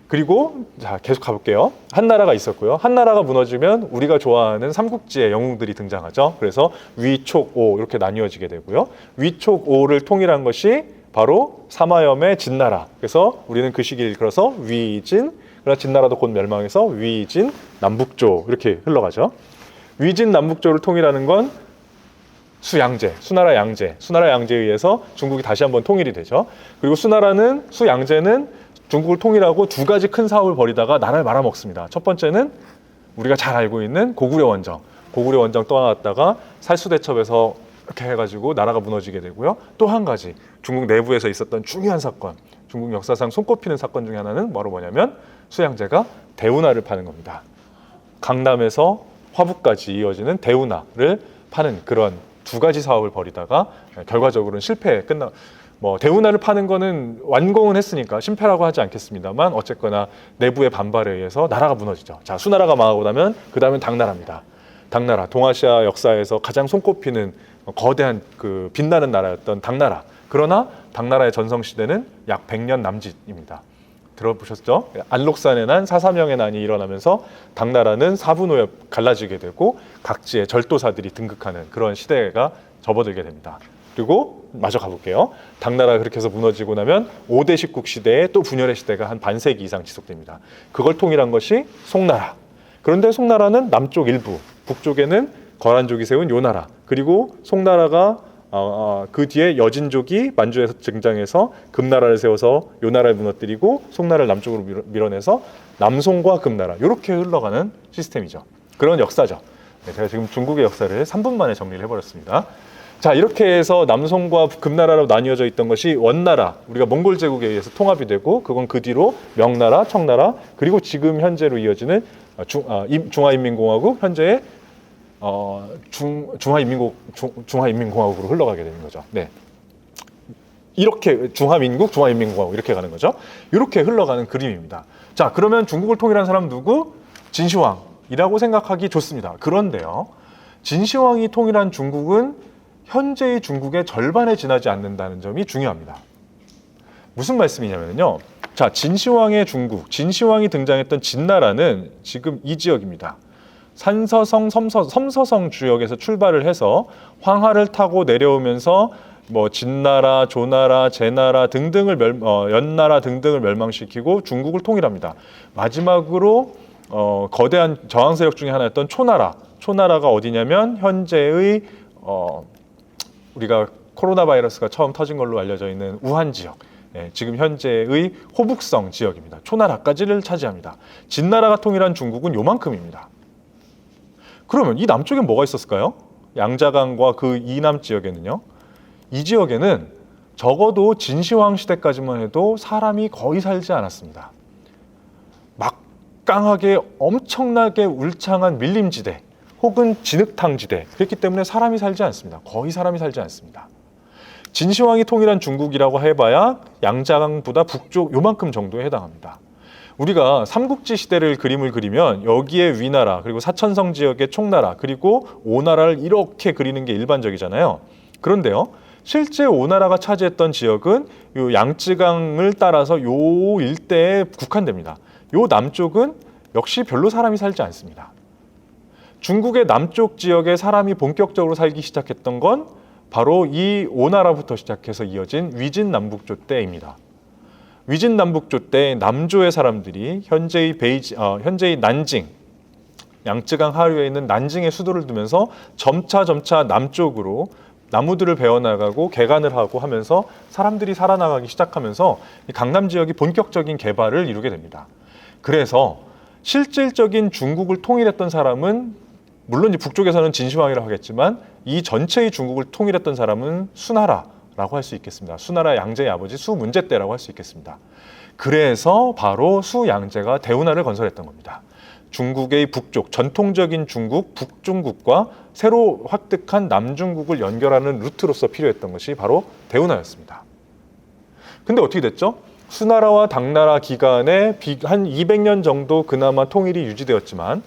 그리고 자, 계속 가볼게요. 한나라가 있었고요. 한나라가 무너지면 우리가 좋아하는 삼국지의 영웅들이 등장하죠. 그래서 위, 촉, 오 이렇게 나뉘어지게 되고요. 위, 촉, 오를 통일한 것이 바로 사마염의 진나라. 그래서 우리는 그 시기를 일컬어서 위진, 그러나 진나라도 곧 멸망해서 위진, 남북조 이렇게 흘러가죠. 위진, 남북조를 통일하는 건 수양제, 수나라 양제, 수나라 양제에 의해서 중국이 다시 한번 통일이 되죠. 그리고 수양제는 중국을 통일하고 두 가지 큰 사업을 벌이다가 나라를 말아먹습니다. 첫 번째는 우리가 잘 알고 있는 고구려 원정. 고구려 원정 떠나갔다가 살수대첩에서 이렇게 해가지고 나라가 무너지게 되고요. 또 한 가지 중국 내부에서 있었던 중요한 사건, 중국 역사상 손꼽히는 사건 중에 하나는 바로 뭐냐면 수양제가 대운하를 파는 겁니다. 강남에서 화북까지 이어지는 대운하를 파는 그런 두 가지 사업을 벌이다가 결과적으로는 실패에 대운하를 파는 거는 완공은 했으니까 실패라고 하지 않겠습니다만 어쨌거나 내부의 반발에 의해서 나라가 무너지죠. 자, 수나라가 망하고 나면 그 다음은 당나라입니다. 당나라, 동아시아 역사에서 가장 손꼽히는 거대한 그 빛나는 나라였던 당나라. 그러나 당나라의 전성시대는 약 100년 남짓입니다. 들어보셨죠? 안록산의 난, 사사명의 난이 일어나면서 당나라는 사분오에 갈라지게 되고 각지의 절도사들이 등극하는 그런 시대가 접어들게 됩니다. 그리고 마저 가볼게요. 당나라가 그렇게 해서 무너지고 나면 5대 십국 시대에 또 분열의 시대가 한 반세기 이상 지속됩니다. 그걸 통일한 것이 송나라. 그런데 송나라는 남쪽 일부, 북쪽에는 거란족이 세운 요나라. 그리고 송나라가 그 뒤에 여진족이 만주에서 등장해서 금나라를 세워서 요나라를 무너뜨리고 송나라를 남쪽으로 밀어내서 남송과 금나라 이렇게 흘러가는 시스템이죠. 그런 역사죠. 네, 제가 지금 중국의 역사를 3분 만에 정리를 해버렸습니다. 자, 이렇게 해서 남송과 금나라로 나뉘어져 있던 것이 원나라, 우리가 몽골 제국에 의해서 통합이 되고 그건 그 뒤로 명나라, 청나라, 그리고 지금 현재로 이어지는 중화인민공화국, 현재의 중화인민공화국으로 흘러가게 되는 거죠. 네. 이렇게 중화민국, 중화인민공화국 이렇게 가는 거죠. 이렇게 흘러가는 그림입니다. 자, 그러면 중국을 통일한 사람 누구? 진시황이라고 생각하기 좋습니다. 그런데요, 진시황이 통일한 중국은 현재의 중국의 절반에 지나지 않는다는 점이 중요합니다. 무슨 말씀이냐면요. 자, 진시황의 중국, 진시황이 등장했던 진나라는 지금 이 지역입니다. 산서성, 섬서성 지역에서 출발을 해서 황하를 타고 내려오면서 뭐 진나라, 조나라, 제나라 등등을 연나라 등등을 멸망시키고 중국을 통일합니다. 마지막으로 거대한 저항 세력 중에 하나였던 초나라. 초나라가 어디냐면 현재의 우리가 코로나 바이러스가 처음 터진 걸로 알려져 있는 우한 지역, 지금 현재의 호북성 지역입니다. 초나라까지를 차지합니다. 진나라가 통일한 중국은 요만큼입니다. 그러면 이 남쪽엔 뭐가 있었을까요? 양자강과 그 이남 지역에는요. 이 지역에는 적어도 진시황 시대까지만 해도 사람이 거의 살지 않았습니다. 막강하게 엄청나게 울창한 밀림지대 혹은 진흙탕지대, 그렇기 때문에 사람이 살지 않습니다. 거의 사람이 살지 않습니다. 진시황이 통일한 중국이라고 해봐야 양자강보다 북쪽 요만큼 정도에 해당합니다. 우리가 삼국지 시대를 그림을 그리면 여기에 위나라, 그리고 사천성 지역의 총나라, 그리고 오나라를 이렇게 그리는 게 일반적이잖아요. 그런데요, 실제 오나라가 차지했던 지역은 요 양쯔강을 따라서 요 일대에 국한됩니다. 요 남쪽은 역시 별로 사람이 살지 않습니다. 중국의 남쪽 지역에 사람이 본격적으로 살기 시작했던 건 바로 이 오나라부터 시작해서 이어진 위진남북조 때입니다. 위진남북조 때 남조의 사람들이 현재의 난징, 양쯔강 하류에 있는 난징의 수도를 두면서 점차 남쪽으로 나무들을 베어나가고 개간을 하고 하면서 사람들이 살아나가기 시작하면서 강남 지역이 본격적인 개발을 이루게 됩니다. 그래서 실질적인 중국을 통일했던 사람은 물론 이제 북쪽에서는 진시황이라고 하겠지만 이 전체의 중국을 통일했던 사람은 수나라라고 할 수 있겠습니다. 수나라 양제의 아버지 수문제 때라고 할 수 있겠습니다. 그래서 바로 수양제가 대운하를 건설했던 겁니다. 중국의 북쪽, 전통적인 중국, 북중국과 새로 획득한 남중국을 연결하는 루트로서 필요했던 것이 바로 대운하였습니다. 근데 어떻게 됐죠? 수나라와 당나라 기간에 한 200년 정도 그나마 통일이 유지되었지만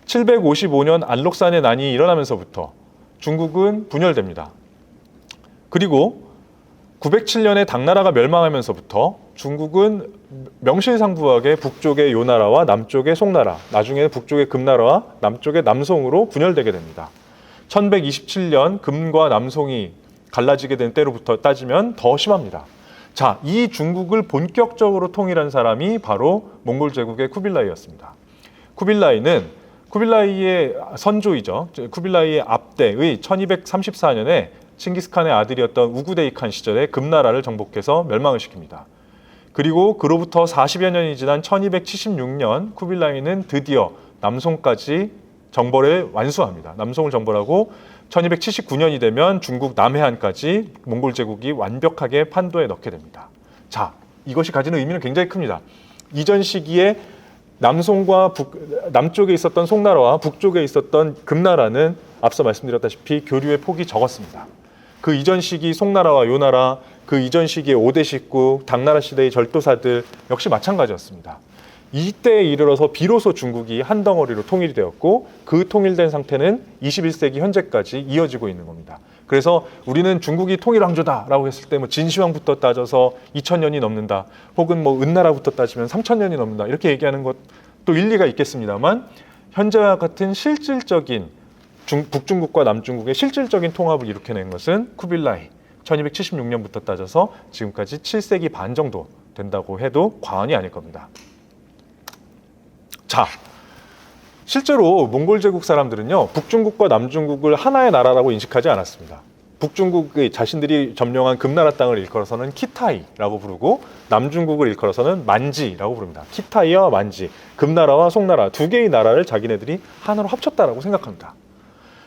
755년 안록산의 난이 일어나면서부터 중국은 분열됩니다. 그리고 907년에 당나라가 멸망하면서부터 중국은 명실상부하게 북쪽의 요나라와 남쪽의 송나라, 나중에 북쪽의 금나라와 남쪽의 남송으로 분열되게 됩니다. 1127년 금과 남송이 갈라지게 된 때로부터 따지면 더 심합니다. 자, 이 중국을 본격적으로 통일한 사람이 바로 몽골 제국의 쿠빌라이였습니다. 쿠빌라이의 선조이죠. 쿠빌라이의 앞대의 1234년에 칭기스칸의 아들이었던 우구데이 칸 시절에 금나라를 정복해서 멸망을 시킵니다. 그리고 그로부터 40여 년이 지난 1276년 쿠빌라이는 드디어 남송까지 정벌을 완수합니다. 남송을 정벌하고 1279년이 되면 중국 남해안까지 몽골 제국이 완벽하게 판도에 넣게 됩니다. 자, 이것이 가지는 의미는 굉장히 큽니다. 이전 시기에 남송과 남쪽에 있었던 송나라와 북쪽에 있었던 금나라는 앞서 말씀드렸다시피 교류의 폭이 적었습니다. 그 이전 시기 송나라와 요나라, 그 이전 시기의 5대 식국, 당나라 시대의 절도사들 역시 마찬가지였습니다. 이때에 이르러서 비로소 중국이 한 덩어리로 통일이 되었고 그 통일된 상태는 21세기 현재까지 이어지고 있는 겁니다. 그래서 우리는 중국이 통일왕조다라고 했을 때 뭐 진시황부터 따져서 2000년이 넘는다, 혹은 뭐 은나라부터 따지면 3000년이 넘는다 이렇게 얘기하는 것도 일리가 있겠습니다만 현재와 같은 실질적인 북중국과 남중국의 실질적인 통합을 일으켜낸 것은 쿠빌라이 1276년부터 따져서 지금까지 7세기 반 정도 된다고 해도 과언이 아닐 겁니다. 자, 실제로 몽골 제국 사람들은요, 북중국과 남중국을 하나의 나라라고 인식하지 않았습니다. 북중국의 자신들이 점령한 금나라 땅을 일컬어서는 키타이라고 부르고 남중국을 일컬어서는 만지라고 부릅니다. 키타이와 만지, 금나라와 송나라 두 개의 나라를 자기네들이 하나로 합쳤다라고 생각합니다.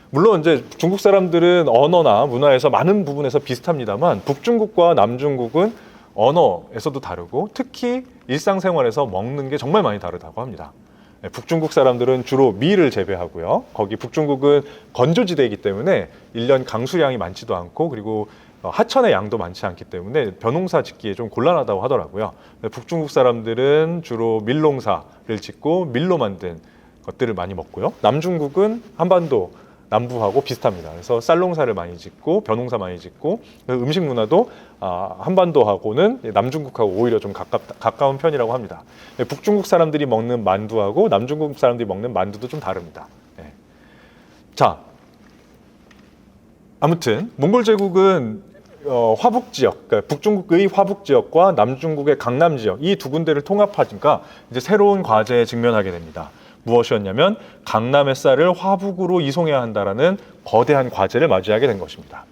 물론 이제 중국 사람들은 언어나 문화에서 많은 부분에서 비슷합니다만 북중국과 남중국은 언어에서도 다르고 특히 일상생활에서 먹는 게 정말 많이 다르다고 합니다. 북중국 사람들은 주로 밀을 재배하고요. 거기 북중국은 건조지대이기 때문에 1년 강수량이 많지도 않고 그리고 하천의 양도 많지 않기 때문에 벼농사 짓기에 좀 곤란하다고 하더라고요. 북중국 사람들은 주로 밀농사를 짓고 밀로 만든 것들을 많이 먹고요. 남중국은 한반도 남부하고 비슷합니다. 그래서 쌀농사를 많이 짓고 벼농사 많이 짓고 음식 문화도 한반도하고는 남중국하고 오히려 좀 가까운 편이라고 합니다. 북중국 사람들이 먹는 만두하고 남중국 사람들이 먹는 만두도 좀 다릅니다. 네. 자, 아무튼 몽골 제국은 화북 지역, 그러니까 북중국의 화북 지역과 남중국의 강남 지역 이 두 군데를 통합하니까 이제 새로운 과제에 직면하게 됩니다. 무엇이었냐면 강남의 쌀을 화북으로 이송해야 한다라는 거대한 과제를 맞이하게 된 것입니다.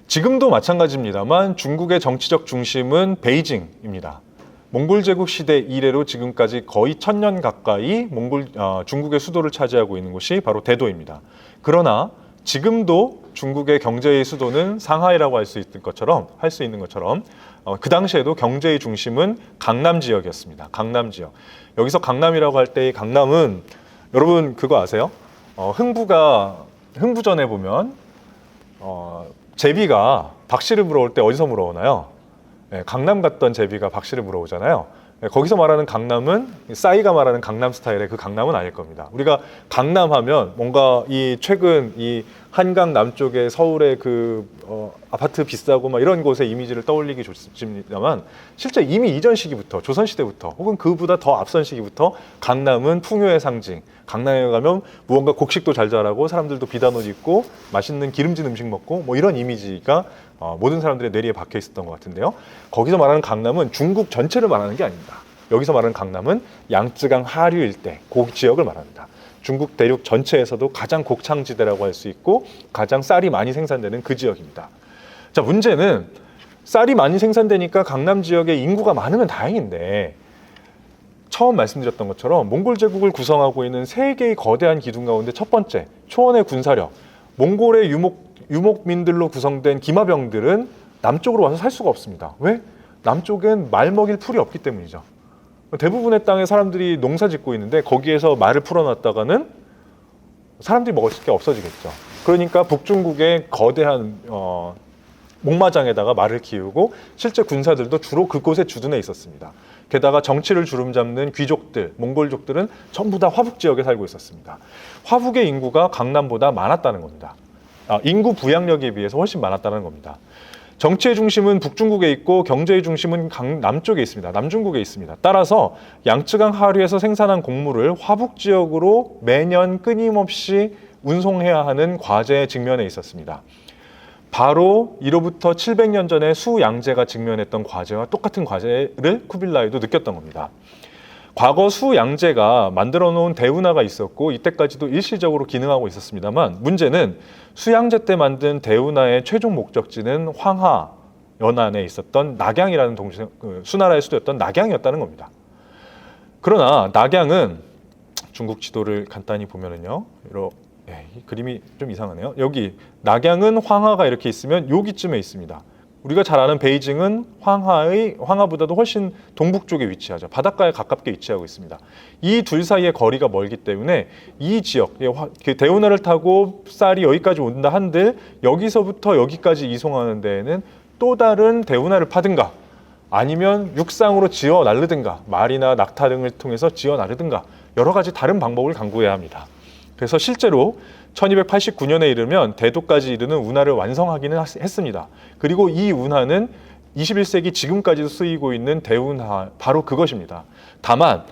지금도 마찬가지입니다만 중국의 정치적 중심은 베이징입니다. 몽골 제국 시대 이래로 지금까지 거의 1000년 가까이 중국의 수도를 차지하고 있는 곳이 바로 대도입니다. 그러나 지금도 중국의 경제의 수도는 상하이라고 할 수 있는 것처럼 그 당시에도 경제의 중심은 강남 지역이었습니다. 강남 지역. 여기서 강남이라고 할 때 이 강남은 여러분 그거 아세요? 흥부전에 보면 제비가 박씨를 물어올 때 어디서 물어오나요? 강남 갔던 제비가 박씨를 물어오잖아요. 거기서 말하는 강남은 싸이가 말하는 강남 스타일의 그 강남은 아닐 겁니다. 우리가 강남 하면 뭔가 최근 이 한강 남쪽에 서울의 아파트 비싸고 막 이런 곳의 이미지를 떠올리기 좋습니다만 실제 이미 이전 시기부터 조선시대부터 혹은 그보다 더 앞선 시기부터 강남은 풍요의 상징. 강남에 가면 무언가 곡식도 잘 자라고 사람들도 비단 옷 입고 맛있는 기름진 음식 먹고 뭐 이런 이미지가 모든 사람들의 뇌리에 박혀 있었던 것 같은데요. 거기서 말하는 강남은 중국 전체를 말하는 게 아닙니다. 여기서 말하는 강남은 양쯔강 하류 일대, 그 지역을 말합니다. 중국 대륙 전체에서도 가장 곡창지대라고 할 수 있고 가장 쌀이 많이 생산되는 그 지역입니다. 자, 문제는 쌀이 많이 생산되니까 강남 지역에 인구가 많으면 다행인데 처음 말씀드렸던 것처럼 몽골 제국을 구성하고 있는 세 개의 거대한 기둥 가운데 첫 번째, 초원의 군사력, 몽골의 유목민들로 구성된 기마병들은 남쪽으로 와서 살 수가 없습니다. 왜? 남쪽엔 말 먹일 풀이 없기 때문이죠. 대부분의 땅에 사람들이 농사 짓고 있는데 거기에서 말을 풀어놨다가는 사람들이 먹을 게 없어지겠죠. 그러니까 북중국의 거대한 목마장에다가 말을 키우고 실제 군사들도 주로 그곳에 주둔해 있었습니다. 게다가 정치를 주름잡는 귀족들, 몽골족들은 전부 다 화북 지역에 살고 있었습니다. 화북의 인구가 강남보다 많았다는 겁니다. 인구 부양력에 비해서 훨씬 많았다는 겁니다. 정치의 중심은 북중국에 있고 경제의 중심은 남쪽에 있습니다. 남중국에 있습니다. 따라서 양쯔강 하류에서 생산한 곡물을 화북 지역으로 매년 끊임없이 운송해야 하는 과제에 직면해 있었습니다. 바로 이로부터 700년 전에 수양제가 직면했던 과제와 똑같은 과제를 쿠빌라이도 느꼈던 겁니다. 과거 수양제가 만들어 놓은 대운하가 있었고 이때까지도 일시적으로 기능하고 있었습니다만 문제는 수양제 때 만든 대운하의 최종 목적지는 황하 연안에 있었던 낙양이라는 수나라의 수도였던 낙양이었다는 겁니다. 그러나 낙양은 중국 지도를 간단히 보면은요, 이 그림이 좀 이상하네요. 여기 낙양은 황하가 이렇게 있으면 여기쯤에 있습니다. 우리가 잘 아는 베이징은 황하보다도 훨씬 동북쪽에 위치하죠. 바닷가에 가깝게 위치하고 있습니다. 이 둘 사이의 거리가 멀기 때문에 이 지역, 대운하를 타고 쌀이 여기까지 온다 한들 여기서부터 여기까지 이송하는 데에는 또 다른 대운하를 파든가 아니면 육상으로 지어 나르든가 말이나 낙타 등을 통해서 지어 나르든가 여러 가지 다른 방법을 강구해야 합니다. 그래서 실제로 1289년에 이르면 대도까지 이르는 운하를 완성하기는 했습니다. 그리고 이 운하는 21세기 지금까지도 쓰이고 있는 대운하, 바로 그것입니다. 다만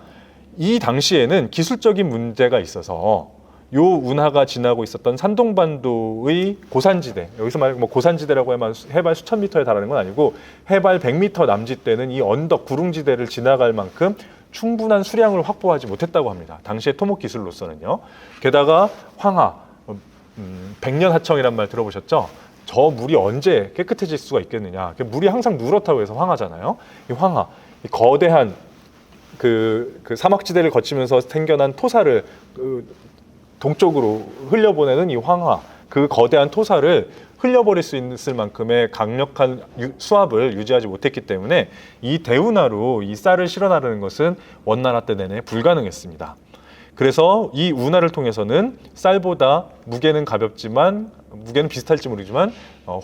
이 당시에는 기술적인 문제가 있어서 요 운하가 지나고 있었던 산동반도의 고산지대, 여기서 말하면 고산지대라고 하면 해발 수천 미터에 달하는 건 아니고 해발 100m 남짓되는 이 언덕 구릉지대를 지나갈 만큼 충분한 수량을 확보하지 못했다고 합니다. 당시의 토목 기술로서는요. 게다가 황하, 백년 하청이란 말 들어보셨죠? 저 물이 언제 깨끗해질 수가 있겠느냐. 물이 항상 누렇다고 해서 황하잖아요. 이 황하, 이 거대한 그 사막지대를 거치면서 생겨난 토사를 동쪽으로 흘려보내는 이 황하, 그 거대한 토사를 흘려버릴 수 있을 만큼의 강력한 수압을 유지하지 못했기 때문에 이 대운하로 이 쌀을 실어 나르는 것은 원나라 때 내내 불가능했습니다. 그래서 이 운하를 통해서는 쌀보다 무게는 비슷할지 모르지만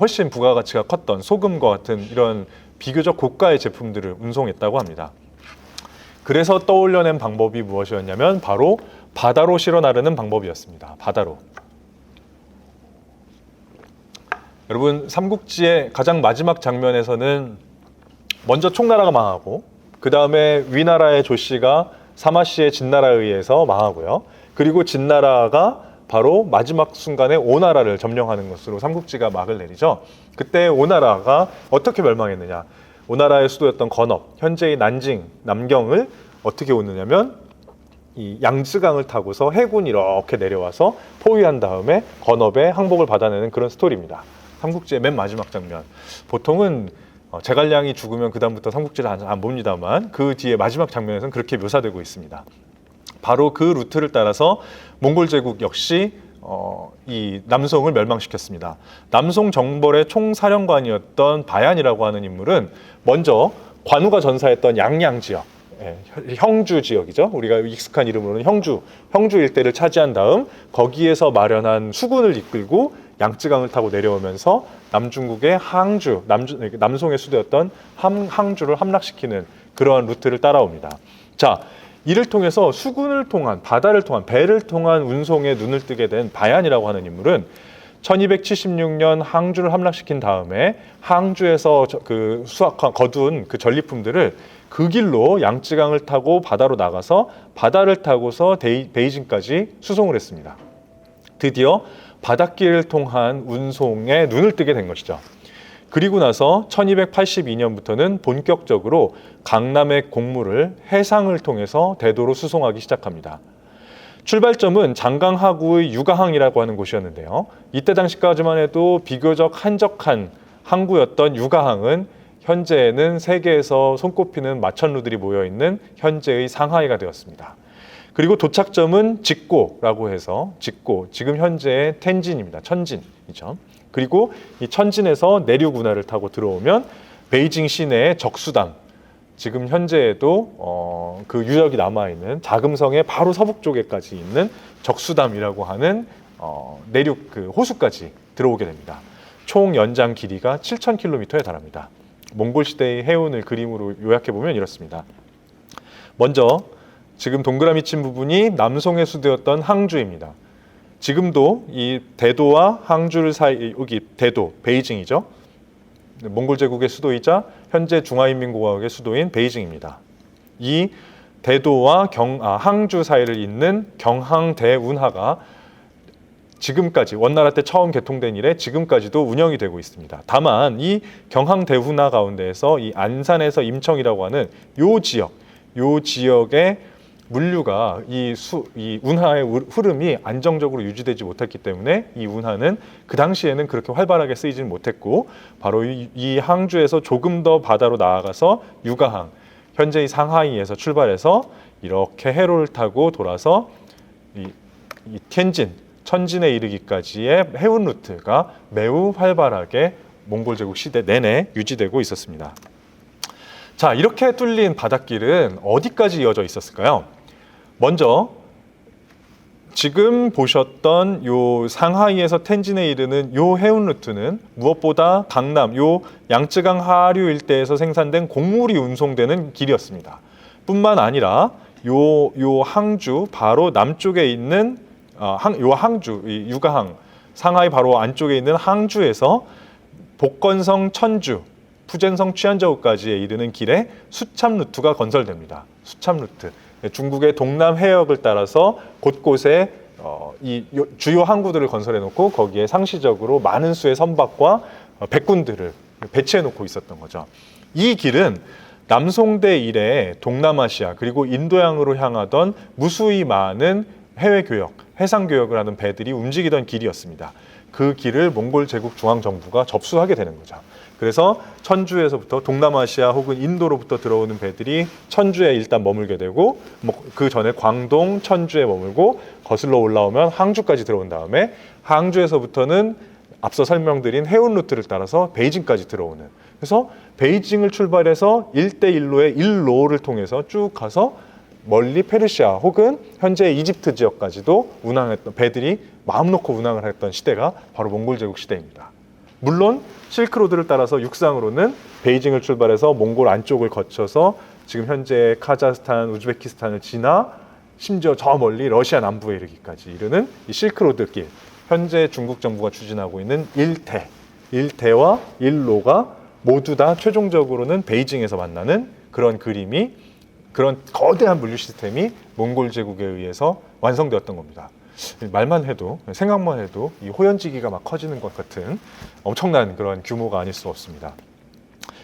훨씬 부가가치가 컸던 소금과 같은 이런 비교적 고가의 제품들을 운송했다고 합니다. 그래서 떠올려낸 방법이 무엇이었냐면 바로 바다로 실어 나르는 방법이었습니다. 바다로. 여러분, 삼국지의 가장 마지막 장면에서는 먼저 총나라가 망하고 그 다음에 위나라의 조씨가 사마씨의 진나라에 의해서 망하고요. 그리고 진나라가 바로 마지막 순간에 오나라를 점령하는 것으로 삼국지가 막을 내리죠. 그때 오나라가 어떻게 멸망했느냐. 오나라의 수도였던 건업, 현재의 난징, 남경을 어떻게 오느냐면 이 양쯔강을 타고서 해군이 이렇게 내려와서 포위한 다음에 건업에 항복을 받아내는 그런 스토리입니다. 삼국지의 맨 마지막 장면. 보통은 제갈량이 죽으면 그 다음부터 삼국지를 안 봅니다만 그 뒤에 마지막 장면에서는 그렇게 묘사되고 있습니다. 바로 그 루트를 따라서 몽골 제국 역시 이 남송을 멸망시켰습니다. 남송 정벌의 총사령관이었던 바얀이라고 하는 인물은 먼저 관우가 전사했던 양양 지역, 형주 지역이죠. 우리가 익숙한 이름으로는 형주 일대를 차지한 다음 거기에서 마련한 수군을 이끌고 양쯔강을 타고 내려오면서 남중국의 남송의 수도였던 항주를 함락시키는 그러한 루트를 따라옵니다. 자, 이를 통해서 수군을 통한, 바다를 통한, 배를 통한 운송에 눈을 뜨게 된 바얀이라고 하는 인물은 1276년 항주를 함락시킨 다음에 항주에서 거둔 그 전리품들을 그 길로 양쯔강을 타고 바다로 나가서 바다를 타고서 베이징까지 수송을 했습니다. 드디어 바닷길을 통한 운송에 눈을 뜨게 된 것이죠. 그리고 나서 1282년부터는 본격적으로 강남의 곡물을 해상을 통해서 대도로 수송하기 시작합니다. 출발점은 장강하구의 유가항이라고 하는 곳이었는데요. 이때 당시까지만 해도 비교적 한적한 항구였던 유가항은 현재에는 세계에서 손꼽히는 마천루들이 모여있는 현재의 상하이가 되었습니다. 그리고 도착점은 직고라고 해서 지금 현재의 텐진입니다. 천진이죠. 그리고 이 천진에서 내륙 운하를 타고 들어오면 베이징 시내의 적수담, 지금 현재에도 그 유적이 남아있는 자금성의 바로 서북 쪽에까지 있는 적수담이라고 하는 내륙 그 호수까지 들어오게 됩니다. 총 연장 길이가 7,000km에 달합니다. 몽골 시대의 해운을 그림으로 요약해보면 이렇습니다. 먼저 지금 동그라미 친 부분이 남송의 수도였던 항주입니다. 지금도 이 대도와 항주를 사이, 여기 대도, 베이징이죠. 몽골 제국의 수도이자 현재 중화인민공화국의 수도인 베이징입니다. 이 대도와 항주 사이를 잇는 경항대운하가 지금까지 원나라 때 처음 개통된 이래 지금까지도 운영이 되고 있습니다. 다만 이 경항대운하 가운데에서 이 안산에서 임청이라고 하는 요 지역의 물류가 이 운하의 흐름이 안정적으로 유지되지 못했기 때문에 이 운하는 그 당시에는 그렇게 활발하게 쓰이지는 못했고, 바로 이 항주에서 조금 더 바다로 나아가서 유가항, 현재의 상하이에서 출발해서 이렇게 해로를 타고 돌아서 이 텐진, 천진에 이르기까지의 해운 루트가 매우 활발하게 몽골 제국 시대 내내 유지되고 있었습니다. 자, 이렇게 뚫린 바닷길은 어디까지 이어져 있었을까요? 먼저 지금 보셨던 요 상하이에서 텐진에 이르는 요 해운 루트는 무엇보다 강남, 요 양쯔강 하류 일대에서 생산된 곡물이 운송되는 길이었습니다. 뿐만 아니라 요 항주 바로 남쪽에 있는 요 항주, 이 유가항, 상하이 바로 안쪽에 있는 항주에서 복건성 천주, 푸젠성 취안저우까지에 이르는 길에 수참 루트가 건설됩니다. 수참 루트. 중국의 동남 해역을 따라서 곳곳에 이 주요 항구들을 건설해 놓고 거기에 상시적으로 많은 수의 선박과 백군들을 배치해 놓고 있었던 거죠. 이 길은 남송대 이래 동남아시아 그리고 인도양으로 향하던 무수히 많은 해외 교역, 해상 교역을 하는 배들이 움직이던 길이었습니다. 그 길을 몽골 제국 중앙정부가 접수하게 되는 거죠. 그래서 천주에서부터 동남아시아 혹은 인도로부터 들어오는 배들이 천주에 일단 머물게 되고, 그 전에 광동, 천주에 머물고 거슬러 올라오면 항주까지 들어온 다음에 항주에서부터는 앞서 설명드린 해운 루트를 따라서 베이징까지 들어오는, 그래서 베이징을 출발해서 1대1로의 일로를 통해서 쭉 가서 멀리 페르시아 혹은 현재 이집트 지역까지도 운항했던 배들이 마음 놓고 운항을 했던 시대가 바로 몽골 제국 시대입니다. 물론 실크로드를 따라서 육상으로는 베이징을 출발해서 몽골 안쪽을 거쳐서 지금 현재 카자흐스탄, 우즈베키스탄을 지나 심지어 저 멀리 러시아 남부에 이르기까지 이르는 이 실크로드길, 현재 중국 정부가 추진하고 있는 일대와 일로가 모두 다 최종적으로는 베이징에서 만나는 그런 그림이, 그런 거대한 물류 시스템이 몽골 제국에 의해서 완성되었던 겁니다. 말만 해도, 생각만 해도 이 호연지기가 막 커지는 것 같은 엄청난 그런 규모가 아닐 수 없습니다.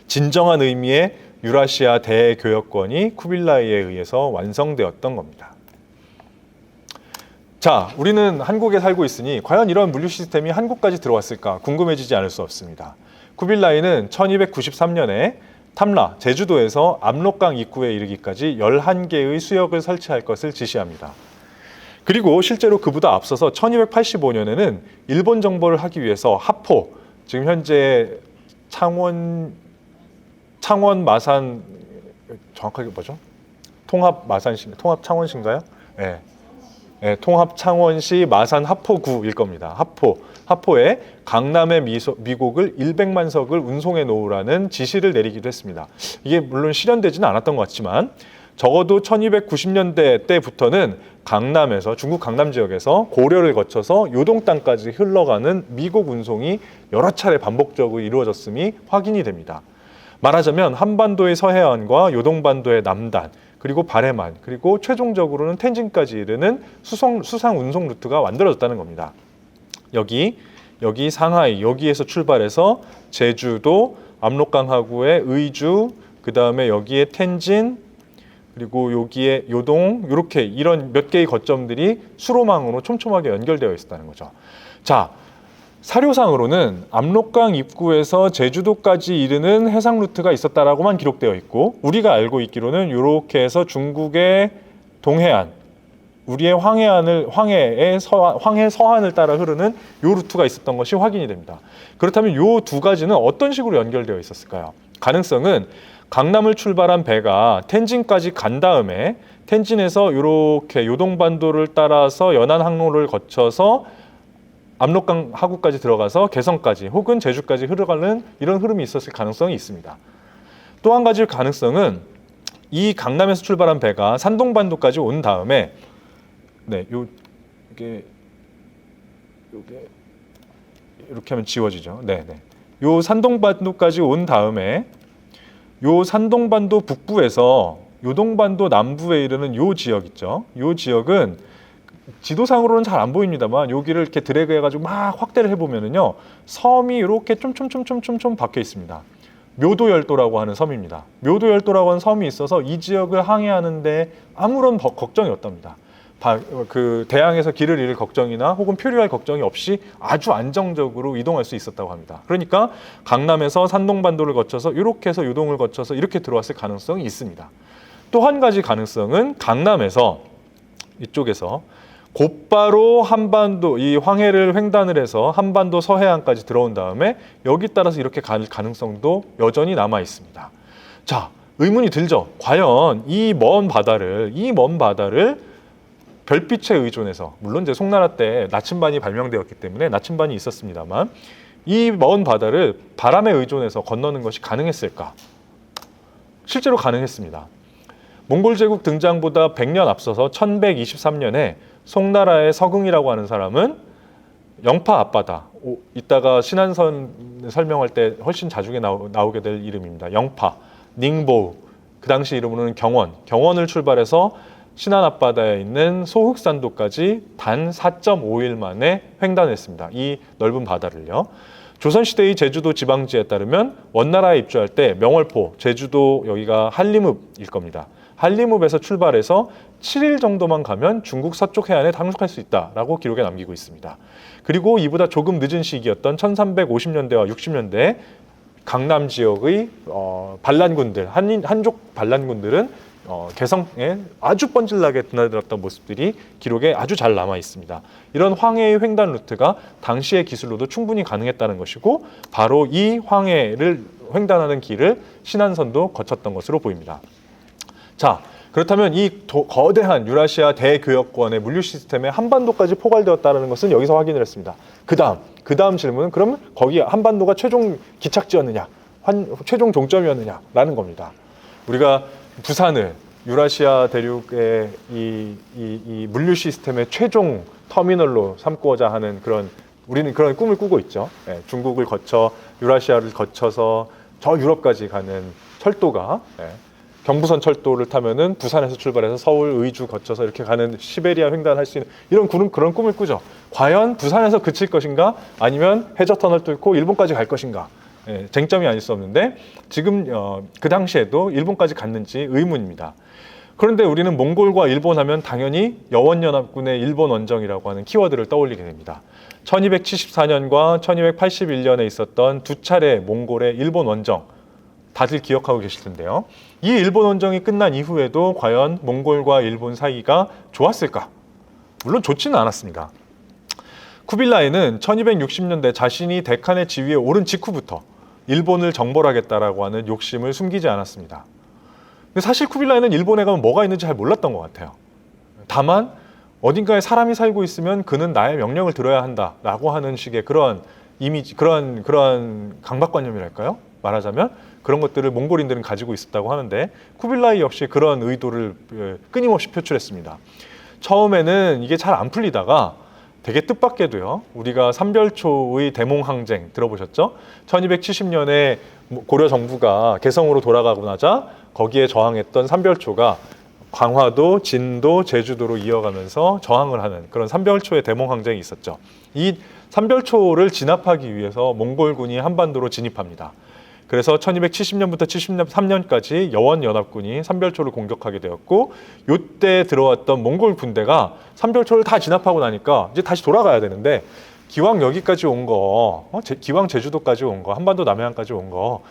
진정한 의미의 유라시아 대교역권이 쿠빌라이에 의해서 완성되었던 겁니다. 자, 우리는 한국에 살고 있으니 과연 이런 물류 시스템이 한국까지 들어왔을까 궁금해지지 않을 수 없습니다. 쿠빌라이는 1293년에 탐라, 제주도에서 압록강 입구에 이르기까지 11개의 수역을 설치할 것을 지시합니다. 그리고 실제로 그보다 앞서서 1285년에는 일본 정벌을 하기 위해서 하포, 지금 현재 창원 마산, 정확하게 뭐죠? 통합 마산시, 통합 창원시인가요? 네. 네, 통합 창원시 마산 하포구일 겁니다. 하포에 강남의 미곡을 100만 석을 운송해 놓으라는 지시를 내리기도 했습니다. 이게 물론 실현되지는 않았던 것 같지만 적어도 1290년대 때부터는 강남에서, 중국 강남 지역에서 고려를 거쳐서 요동 땅까지 흘러가는 미곡 운송이 여러 차례 반복적으로 이루어졌음이 확인이 됩니다. 말하자면 한반도의 서해안과 요동반도의 남단, 그리고 바레만, 그리고 최종적으로는 텐진까지 이르는 수상 운송 루트가 만들어졌다는 겁니다. 여기 상하이, 여기에서 출발해서 제주도, 압록강 하구의 의주, 그 다음에 여기에 텐진, 그리고 여기에 요동, 이렇게 이런 몇 개의 거점들이 수로망으로 촘촘하게 연결되어 있었다는 거죠. 자, 사료상으로는 압록강 입구에서 제주도까지 이르는 해상 루트가 있었다라고만 기록되어 있고, 우리가 알고 있기로는 이렇게 해서 중국의 동해안, 우리의 황해 서한을 따라 흐르는 이 루트가 있었던 것이 확인이 됩니다. 그렇다면 이 두 가지는 어떤 식으로 연결되어 있었을까요? 가능성은 강남을 출발한 배가 텐진까지 간 다음에 텐진에서 이렇게 요동반도를 따라서 연안 항로를 거쳐서 압록강 하구까지 들어가서 개성까지 혹은 제주까지 흘러가는 이런 흐름이 있었을 가능성이 있습니다. 또 한 가지 가능성은 이 강남에서 출발한 배가 산동반도까지 온 다음에 이게 이렇게 하면 지워지죠. 요 산동반도까지 온 다음에 요 산동반도 북부에서 요동반도 남부에 이르는 요 지역 있죠. 요 지역은 지도상으로는 잘 안 보입니다만 여기를 이렇게 드래그 해가지고 막 확대를 해보면은요, 섬이 이렇게 좀 박혀 있습니다. 묘도열도라고 하는 섬입니다. 묘도열도라고 하는 섬이 있어서 이 지역을 항해하는데 아무런 걱정이 없답니다. 그 대양에서 길을 잃을 걱정이나 혹은 표류할 걱정이 없이 아주 안정적으로 이동할 수 있었다고 합니다. 그러니까 강남에서 산동반도를 거쳐서 이렇게 해서 요동을 거쳐서 이렇게 들어왔을 가능성이 있습니다. 또 한 가지 가능성은 강남에서 이쪽에서 곧바로 한반도, 이 황해를 횡단을 해서 한반도 서해안까지 들어온 다음에 여기 따라서 이렇게 갈 가능성도 여전히 남아 있습니다. 자, 의문이 들죠. 과연 이 먼 바다를 별빛에 의존해서, 물론 이제 송나라 때 나침반이 발명되었기 때문에 나침반이 있었습니다만, 이 먼 바다를 바람에 의존해서 건너는 것이 가능했을까? 실제로 가능했습니다. 몽골 제국 등장보다 100년 앞서서 1123년에 송나라의 서긍이라고 하는 사람은 영파 앞바다, 이따가 신안선 설명할 때 훨씬 자주 나오게 될 이름입니다. 영파, 닝보, 그 당시 이름으로는 경원을 출발해서 신안 앞바다에 있는 소흑산도까지 단 4.5일 만에 횡단했습니다. 이 넓은 바다를요. 조선시대의 제주도 지방지에 따르면 원나라에 입주할 때 명월포, 제주도 여기가 한림읍일 겁니다. 한림읍에서 출발해서 7일 정도만 가면 중국 서쪽 해안에 상륙할 수 있다라고 기록에 남기고 있습니다. 그리고 이보다 조금 늦은 시기였던 1350년대와 60년대 강남 지역의 반란군들, 한족 반란군들은 개성에 아주 뻔질나게 드나들었던 모습들이 기록에 아주 잘 남아 있습니다. 이런 황해의 횡단 루트가 당시의 기술로도 충분히 가능했다는 것이고, 바로 이 황해를 횡단하는 길을 신안선도 거쳤던 것으로 보입니다. 자, 그렇다면 이 거대한 유라시아 대교역권의 물류 시스템에 한반도까지 포괄되었다는 것은 여기서 확인을 했습니다. 그 다음 질문은 그러면 거기 한반도가 최종 기착지였느냐, 최종 종점이었느냐라는 겁니다. 우리가 부산을 유라시아 대륙의 이 물류 시스템의 최종 터미널로 삼고자 하는 우리는 그런 꿈을 꾸고 있죠. 중국을 거쳐 유라시아를 거쳐서 저 유럽까지 가는 철도가, 경부선 철도를 타면은 부산에서 출발해서 서울, 의주 거쳐서 이렇게 가는 시베리아 횡단할 수 있는 그런 꿈을 꾸죠. 과연 부산에서 그칠 것인가, 아니면 해저터널 뚫고 일본까지 갈 것인가, 쟁점이 아닐 수 없는데 지금 그 당시에도 일본까지 갔는지 의문입니다. 그런데 우리는 몽골과 일본 하면 당연히 여원연합군의 일본 원정이라고 하는 키워드를 떠올리게 됩니다. 1274년과 1281년에 있었던 두 차례 몽골의 일본 원정, 다들 기억하고 계실 텐데요. 이 일본 원정이 끝난 이후에도 과연 몽골과 일본 사이가 좋았을까? 물론 좋지는 않았습니다. 쿠빌라이는 1260년대 자신이 데칸의 지위에 오른 직후부터 일본을 정벌하겠다라고 하는 욕심을 숨기지 않았습니다. 근데 사실 쿠빌라이는 일본에 가면 뭐가 있는지 잘 몰랐던 것 같아요. 다만 어딘가에 사람이 살고 있으면 그는 나의 명령을 들어야 한다라고 하는 식의 그런 이미지, 그런 강박관념이랄까요? 말하자면 그런 것들을 몽골인들은 가지고 있었다고 하는데 쿠빌라이 역시 그런 의도를 끊임없이 표출했습니다. 처음에는 이게 잘 안 풀리다가 되게 뜻밖에도요. 우리가 삼별초의 대몽항쟁 들어보셨죠? 1270년에 고려 정부가 개성으로 돌아가고 나자 거기에 저항했던 삼별초가 광화도, 진도, 제주도로 이어가면서 저항을 하는 그런 삼별초의 대몽항쟁이 있었죠. 이 삼별초를 진압하기 위해서 몽골군이 한반도로 진입합니다. 그래서 1270년부터 73년까지 여원연합군이 삼별초를 공격하게 되었고 이때 들어왔던 몽골 군대가 삼별초를 다 진압하고 나니까 이제 다시 돌아가야 되는데 기왕 여기까지 온 거, 기왕 제주도까지 온 거, 한반도 남해안까지 온 거,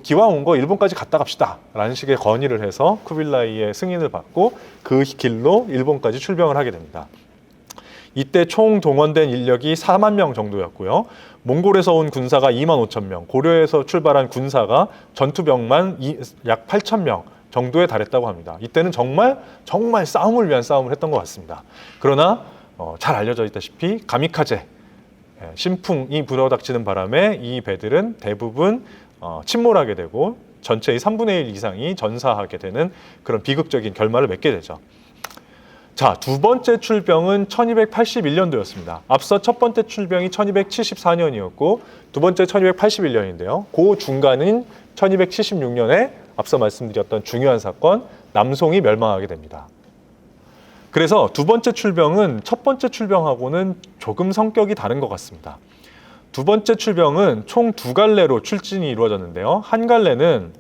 기왕 온 거 일본까지 갔다 갑시다 라는 식의 건의를 해서 쿠빌라이의 승인을 받고 그 길로 일본까지 출병을 하게 됩니다. 이때 총 동원된 인력이 4만 명 정도였고요. 몽골에서 온 군사가 2만 5천 명, 고려에서 출발한 군사가 전투병만 약 8천 명 정도에 달했다고 합니다. 이때는 정말 싸움을 위한 싸움을 했던 것 같습니다. 그러나 잘 알려져 있다시피 가미카제, 신풍이 불어닥치는 바람에 이 배들은 대부분 침몰하게 되고 전체의 3분의 1 이상이 전사하게 되는 그런 비극적인 결말을 맺게 되죠. 자, 두 번째 출병은 1281년도였습니다. 앞서 첫 번째 출병이 1274년이었고 두 번째 1281년인데요. 그 중간인 1276년에 앞서 말씀드렸던 중요한 사건, 남송이 멸망하게 됩니다. 그래서 두 번째 출병은 첫 번째 출병하고는 조금 성격이 다른 것 같습니다. 두 번째 출병은 총 두 갈래로 출진이 이루어졌는데요. 한 갈래는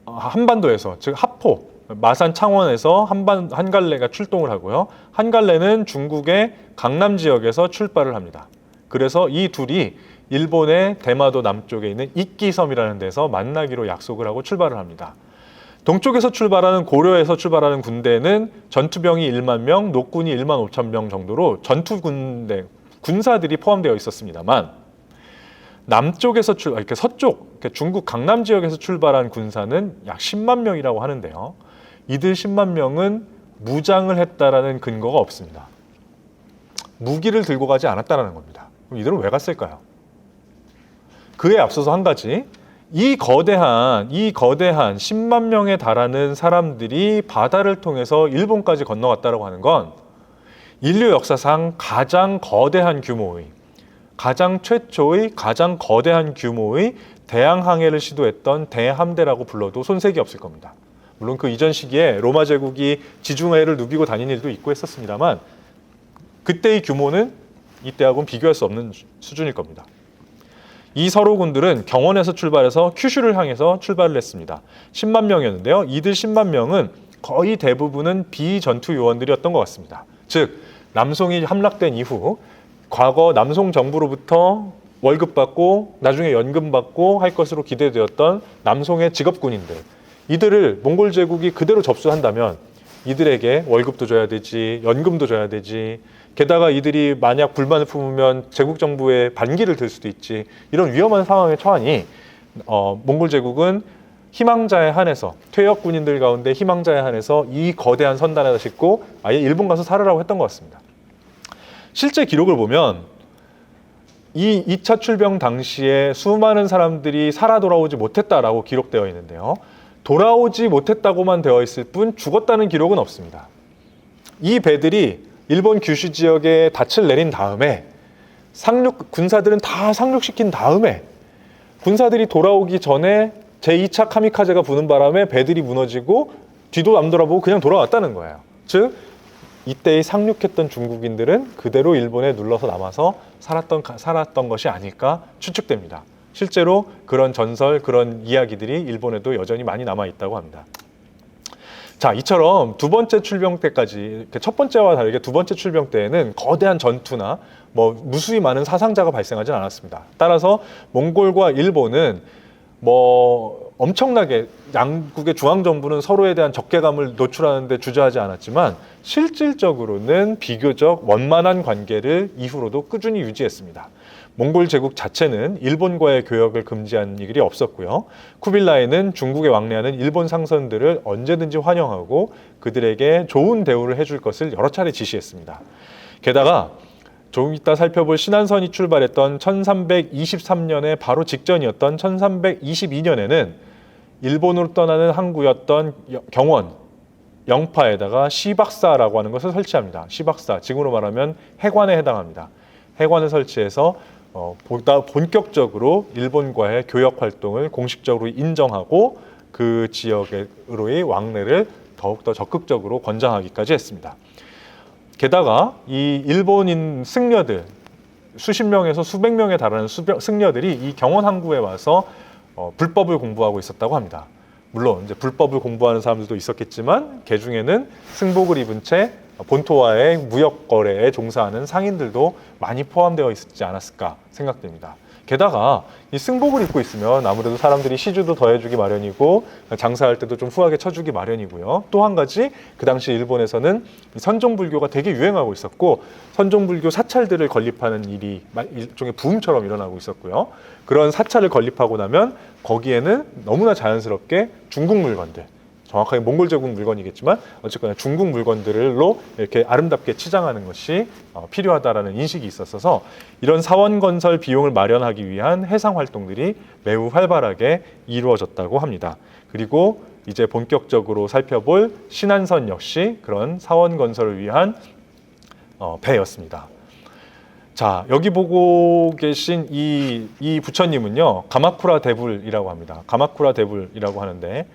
한반도에서, 즉 하포, 마산 창원에서 한 갈래가 출동을 하고요. 한 갈래는 중국의 강남 지역에서 출발을 합니다. 그래서 이 둘이 일본의 대마도 남쪽에 있는 이끼섬이라는 데서 만나기로 약속을 하고 출발을 합니다. 동쪽에서 출발하는 고려에서 출발하는 군대는 전투병이 1만 명, 녹군이 1만 5천 명 정도로 전투군대, 군사들이 포함되어 있었습니다만 남쪽에서 서쪽, 중국 강남 지역에서 출발한 군사는 약 10만 명이라고 하는데요. 이들 10만 명은 무장을 했다라는 근거가 없습니다. 무기를 들고 가지 않았다라는 겁니다. 그럼 이들은 왜 갔을까요? 그에 앞서서 한 가지, 이 거대한 10만 명에 달하는 사람들이 바다를 통해서 일본까지 건너갔다라고 하는 건 인류 역사상 가장 거대한 규모의, 가장 최초의, 가장 거대한 규모의 대양 항해를 시도했던 대함대라고 불러도 손색이 없을 겁니다. 물론 그 이전 시기에 로마 제국이 지중해를 누비고 다닌 일도 있고 했었습니다만 그때의 규모는 이때하고는 비교할 수 없는 수준일 겁니다. 이 서로군들은 경원에서 출발해서 큐슈를 향해서 출발을 했습니다. 10만 명이었는데요. 이들 10만 명은 거의 대부분은 비전투 요원들이었던 것 같습니다. 즉 남송이 함락된 이후 과거 남송 정부로부터 월급 받고 나중에 연금 받고 할 것으로 기대되었던 남송의 직업군인들, 이들을 몽골 제국이 그대로 접수한다면 이들에게 월급도 줘야 되지, 연금도 줘야 되지, 게다가 이들이 만약 불만을 품으면 제국 정부에 반기를 들 수도 있지, 이런 위험한 상황에 처하니 몽골 제국은 희망자에 한해서, 퇴역 군인들 가운데 희망자에 한해서 이 거대한 선단에다 싣고 아예 일본 가서 살으라고 했던 것 같습니다. 실제 기록을 보면 이 2차 출병 당시에 수많은 사람들이 살아 돌아오지 못했다라고 기록되어 있는데요. 돌아오지 못했다고만 되어 있을 뿐 죽었다는 기록은 없습니다. 이 배들이 일본 규슈 지역에 닻을 내린 다음에 군사들은 다 상륙시킨 다음에 군사들이 돌아오기 전에 제2차 카미카제가 부는 바람에 배들이 무너지고 뒤도 안 돌아보고 그냥 돌아왔다는 거예요. 즉 이때의 상륙했던 중국인들은 그대로 일본에 눌러서 남아서 살았던 것이 아닐까 추측됩니다. 실제로 그런 전설, 그런 이야기들이 일본에도 여전히 많이 남아있다고 합니다. 자, 이처럼 두 번째 출병 때까지, 첫 번째와 다르게 두 번째 출병 때에는 거대한 전투나 무수히 많은 사상자가 발생하지 않았습니다. 따라서 몽골과 일본은 뭐 엄청나게 양국의 중앙정부는 서로에 대한 적개감을 노출하는데 주저하지 않았지만 실질적으로는 비교적 원만한 관계를 이후로도 꾸준히 유지했습니다. 몽골 제국 자체는 일본과의 교역을 금지한 일이 없었고요. 쿠빌라이는 중국에 왕래하는 일본 상선들을 언제든지 환영하고 그들에게 좋은 대우를 해줄 것을 여러 차례 지시했습니다. 게다가 조금 이따 살펴볼 신안선이 출발했던 1323년에 바로 직전이었던 1322년에는 일본으로 떠나는 항구였던 경원, 영파에다가 시박사라고 하는 것을 설치합니다. 시박사, 지금으로 말하면 해관에 해당합니다. 해관을 설치해서 보다 본격적으로 일본과의 교역 활동을 공식적으로 인정하고 그 지역으로의 왕래를 더욱더 적극적으로 권장하기까지 했습니다. 게다가 이 일본인 승려들, 수십 명에서 수백 명에 달하는 승려들이 이 경원 항구에 와서 불법을 공부하고 있었다고 합니다. 물론 이제 불법을 공부하는 사람들도 있었겠지만 그 중에는 승복을 입은 채 본토와의 무역 거래에 종사하는 상인들도 많이 포함되어 있지 않았을까 생각됩니다. 게다가 이 승복을 입고 있으면 아무래도 사람들이 시주도 더해주기 마련이고 장사할 때도 좀 후하게 쳐주기 마련이고요. 또 한 가지 그 당시 일본에서는 선종불교가 되게 유행하고 있었고 선종불교 사찰들을 건립하는 일이 일종의 부흥처럼 일어나고 있었고요. 그런 사찰을 건립하고 나면 거기에는 너무나 자연스럽게 중국 물건들, 정확하게 몽골 제국 물건이겠지만 어쨌거나 중국 물건들로 이렇게 아름답게 치장하는 것이 필요하다라는 인식이 있었어서 이런 사원 건설 비용을 마련하기 위한 해상 활동들이 매우 활발하게 이루어졌다고 합니다. 그리고 이제 본격적으로 살펴볼 신안선 역시 그런 사원 건설을 위한 배였습니다. 자, 여기 보고 계신 이 부처님은요, 가마쿠라 대불이라고 합니다. 가마쿠라 대불이라고 하는데,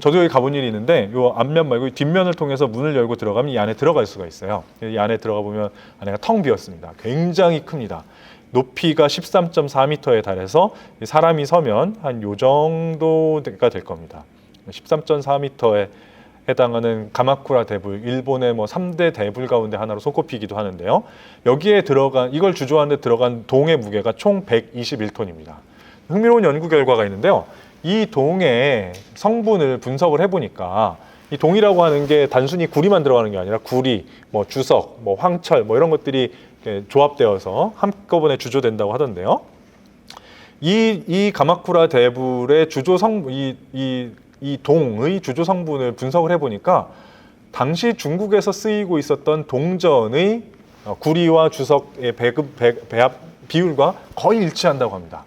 저도 여기 가본 일이 있는데, 이 앞면 말고 뒷면을 통해서 문을 열고 들어가면 이 안에 들어갈 수가 있어요. 이 안에 들어가 보면 안에가 텅 비었습니다. 굉장히 큽니다. 높이가 13.4m에 달해서 사람이 서면 한 요 정도가 될 겁니다. 13.4m에 해당하는 가마쿠라 대불, 일본의 뭐 3대 대불 가운데 하나로 손꼽히기도 하는데요. 여기에 들어간, 이걸 주조하는 데 들어간 동의 무게가 총 121톤입니다. 흥미로운 연구 결과가 있는데요. 이 동의 성분을 분석을 해보니까 이 동이라고 하는 게 단순히 구리만 들어가는 게 아니라 구리, 뭐 주석, 뭐 황철, 뭐 이런 것들이 조합되어서 한꺼번에 주조된다고 하던데요. 이 가마쿠라 대불의 주조 성분, 이 동의 주조 성분을 분석을 해보니까 당시 중국에서 쓰이고 있었던 동전의 구리와 주석의 배합 비율과 거의 일치한다고 합니다.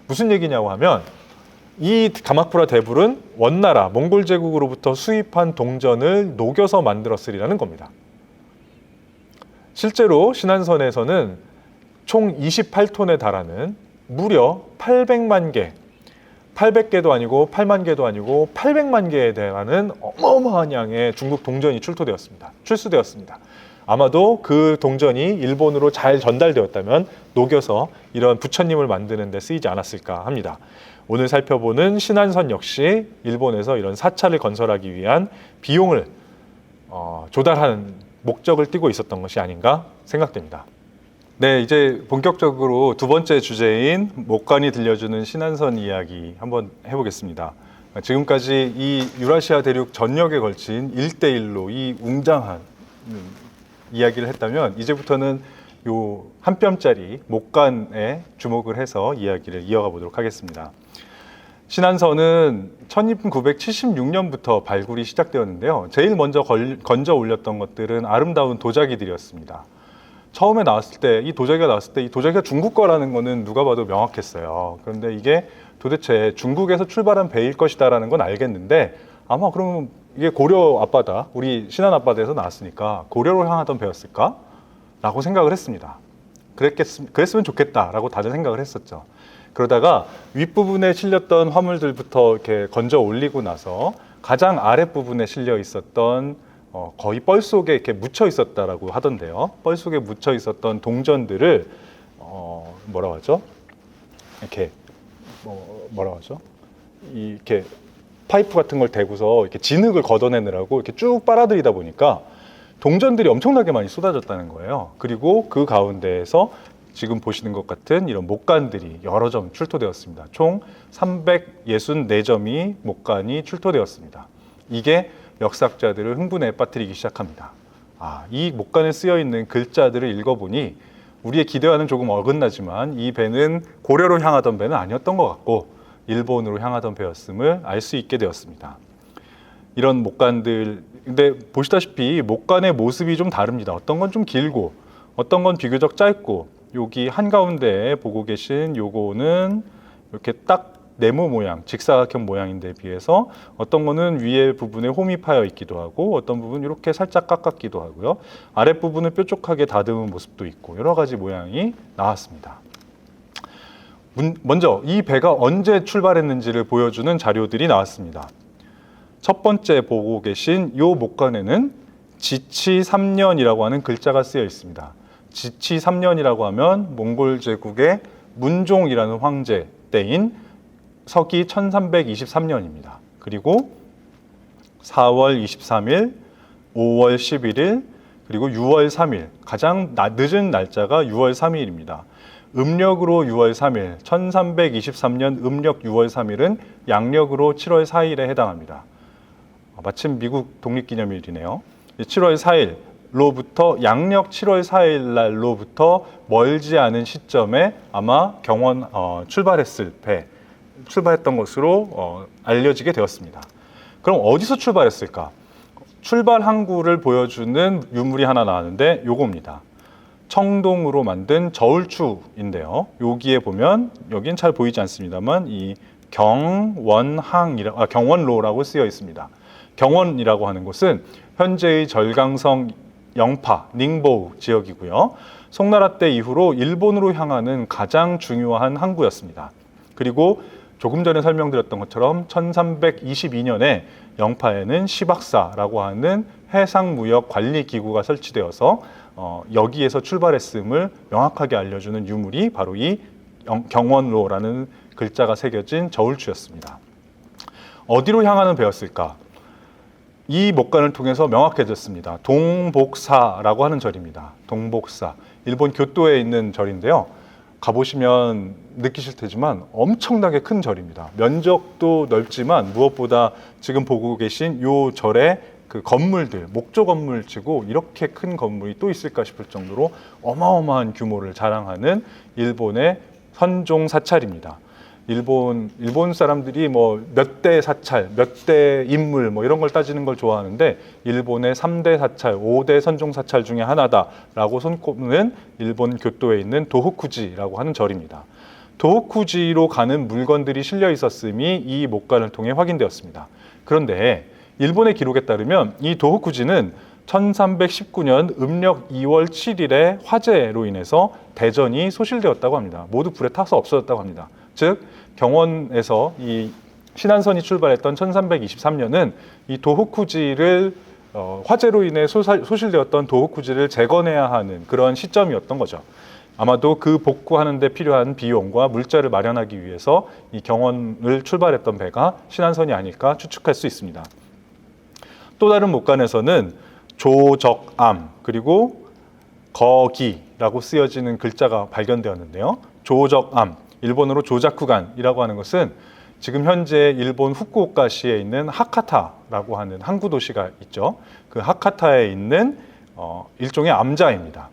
무슨 얘기냐고 하면 이 가마쿠라 대불은 원나라 몽골 제국으로부터 수입한 동전을 녹여서 만들었으리라는 겁니다. 실제로 신안선에서는 총 28톤에 달하는 무려 800만 개, 800개도 아니고 8만 개도 아니고 800만 개에 달하는 어마어마한 양의 중국 동전이 출수되었습니다. 아마도 그 동전이 일본으로 잘 전달되었다면 녹여서 이런 부처님을 만드는 데 쓰이지 않았을까 합니다. 오늘 살펴보는 신안선 역시 일본에서 이런 사찰을 건설하기 위한 비용을 조달하는 목적을 띠고 있었던 것이 아닌가 생각됩니다. 네, 이제 본격적으로 두 번째 주제인 목간이 들려주는 신안선 이야기 한번 해보겠습니다. 지금까지 이 유라시아 대륙 전역에 걸친 1대1로 이 웅장한 이야기를 했다면 이제부터는 요 한 뼘짜리 목간에 주목을 해서 이야기를 이어가 보도록 하겠습니다. 신안선은 1976년부터 발굴이 시작되었는데요. 제일 먼저 건져 올렸던 것들은 아름다운 도자기들이었습니다. 처음에 나왔을 때, 이 도자기가 중국 거라는 거는 누가 봐도 명확했어요. 그런데 이게 도대체 중국에서 출발한 배일 것이다라는 건 알겠는데 아마 그러면 이게 고려 앞바다, 우리 신안 앞바다에서 나왔으니까 고려로 향하던 배였을까? 라고 생각을 했습니다. 그랬으면 좋겠다라고 다들 생각을 했었죠. 그러다가 윗부분에 실렸던 화물들부터 이렇게 건져 올리고 나서 가장 아랫부분에 실려 있었던 거의 뻘 속에 이렇게 묻혀 있었다라고 하던데요. 뻘 속에 묻혀 있었던 동전들을 뭐라고 하죠? 이렇게 뭐라고 하죠? 이렇게 파이프 같은 걸 대고서 이렇게 진흙을 걷어내느라고 이렇게 쭉 빨아들이다 보니까 동전들이 엄청나게 많이 쏟아졌다는 거예요. 그리고 그 가운데에서 지금 보시는 것 같은 이런 목간들이 여러 점 출토되었습니다. 총 364점이 목간이 출토되었습니다. 이게 역사학자들을 흥분에 빠뜨리기 시작합니다. 이 목간에 쓰여 있는 글자들을 읽어보니 우리의 기대와는 조금 어긋나지만 이 배는 고려로 향하던 배는 아니었던 것 같고 일본으로 향하던 배였음을 알 수 있게 되었습니다. 이런 목간들, 근데 보시다시피 목간의 모습이 좀 다릅니다. 어떤 건 좀 길고 어떤 건 비교적 짧고, 여기 한가운데 보고 계신 요거는 이렇게 딱 네모 모양, 직사각형 모양인데 비해서 어떤 거는 위에 부분에 홈이 파여 있기도 하고 어떤 부분 이렇게 살짝 깎았기도 하고요. 아랫부분을 뾰족하게 다듬은 모습도 있고 여러 가지 모양이 나왔습니다. 먼저 이 배가 언제 출발했는지를 보여주는 자료들이 나왔습니다. 첫 번째 보고 계신 요 목간에는 지치 3년이라고 하는 글자가 쓰여 있습니다. 지치 3년이라고 하면 몽골 제국의 문종이라는 황제 때인 서기 1323년입니다. 그리고 4월 23일, 5월 11일, 그리고 6월 3일, 가장 늦은 날짜가 6월 3일입니다. 음력으로 6월 3일, 1323년 음력 6월 3일은 양력으로 7월 4일에 해당합니다. 마침 미국 독립기념일이네요. 7월 4일로부터 양력 7월 4일 날로부터 멀지 않은 시점에 아마 경원 출발했던 것으로 알려지게 되었습니다. 그럼 어디서 출발했을까? 출발 항구를 보여주는 유물이 하나 나왔는데 요겁니다. 청동으로 만든 저울추인데요. 여기에 보면 여긴 잘 보이지 않습니다만 이 경원로라고 쓰여 있습니다. 경원이라고 하는 곳은 현재의 절강성 영파, 닝보우 지역이고요. 송나라 때 이후로 일본으로 향하는 가장 중요한 항구였습니다. 그리고 조금 전에 설명드렸던 것처럼 1322년에 영파에는 시박사라고 하는 해상무역관리기구가 설치되어서 여기에서 출발했음을 명확하게 알려주는 유물이 바로 이 경원로라는 글자가 새겨진 저울추였습니다. 어디로 향하는 배였을까? 이 목간을 통해서 명확해졌습니다. 동복사라고 하는 절입니다. 동복사, 일본 교토에 있는 절인데요. 가보시면 느끼실 테지만 엄청나게 큰 절입니다. 면적도 넓지만 무엇보다 지금 보고 계신 이 절의 그 건물들, 목조 건물치고 이렇게 큰 건물이 또 있을까 싶을 정도로 어마어마한 규모를 자랑하는 일본의 선종 사찰입니다. 일본 사람들이 뭐 몇 대 사찰, 몇 대 인물 뭐 이런 걸 따지는 걸 좋아하는데 일본의 3대 사찰, 5대 선종 사찰 중에 하나다라고 손꼽는 일본 교토에 있는 도호쿠지라고 하는 절입니다. 도호쿠지로 가는 물건들이 실려 있었음이 이 목간을 통해 확인되었습니다. 그런데 일본의 기록에 따르면 이 도호쿠지는 1319년 음력 2월 7일에 화재로 인해서 대전이 소실되었다고 합니다. 모두 불에 타서 없어졌다고 합니다. 즉 경원에서 이 신안선이 출발했던 1323년은 이 도호쿠지를 화재로 인해 소실되었던 도호쿠지를 재건해야 하는 그런 시점이었던 거죠. 아마도 그 복구하는 데 필요한 비용과 물자를 마련하기 위해서 이 경원을 출발했던 배가 신안선이 아닐까 추측할 수 있습니다. 또 다른 목간에서는 조적암 그리고 거기라고 쓰여지는 글자가 발견되었는데요. 조적암, 일본어로 조자쿠간이라고 하는 것은 지금 현재 일본 후쿠오카시에 있는 하카타라고 하는 항구 도시가 있죠. 그 하카타에 있는 일종의 암자입니다.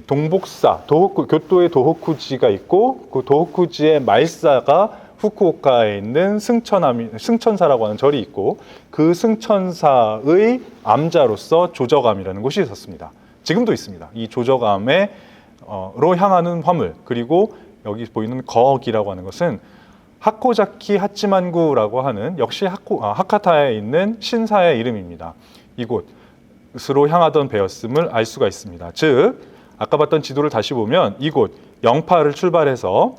동복사, 교토의 도호쿠지가 있고 그 도호쿠지의 말사가 후쿠오카에 있는 승천사라고 하는 절이 있고 그 승천사의 암자로서 조적암이라는 곳이 있었습니다. 지금도 있습니다. 이 조적암으로 향하는 화물, 그리고 여기 보이는 거기라고 하는 것은 하코자키 하치만구라고 하는 역시 하카타에 있는 신사의 이름입니다. 이곳으로 향하던 배였음을 알 수가 있습니다. 즉 아까 봤던 지도를 다시 보면 이곳 영파를 출발해서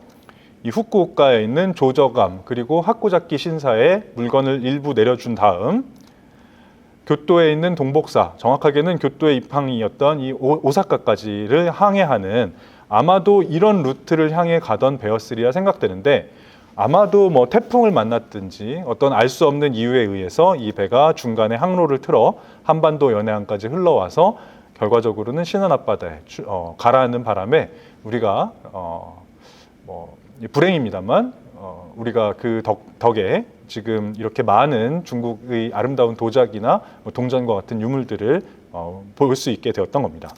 이 후쿠오카에 있는 조적암 그리고 하코자키 신사에 물건을 일부 내려준 다음 교토에 있는 동복사, 정확하게는 교토의 입항이었던 이 오사카까지를 항해하는 아마도 이런 루트를 향해 가던 배였으리라 생각되는데 아마도 뭐 태풍을 만났든지 어떤 알 수 없는 이유에 의해서 이 배가 중간에 항로를 틀어 한반도 연해안까지 흘러와서 결과적으로는 신안 앞바다에 가라앉는 바람에 우리가 불행입니다만 우리가 그 덕에 지금 이렇게 많은 중국의 아름다운 도자기나 동전과 같은 유물들을 볼 수 있게 되었던 겁니다.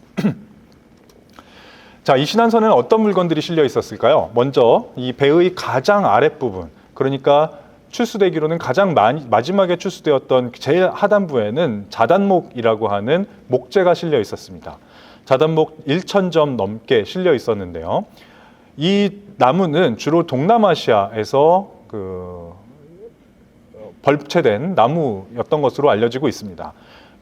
자, 이 신안선에는 어떤 물건들이 실려 있었을까요? 먼저 이 배의 가장 아랫부분, 그러니까 출수되기로는 가장 마지막에 출수되었던 제일 하단부에는 자단목이라고 하는 목재가 실려 있었습니다. 자단목 1,000점 넘게 실려 있었는데요. 이 나무는 주로 동남아시아에서 벌채된 나무였던 것으로 알려지고 있습니다.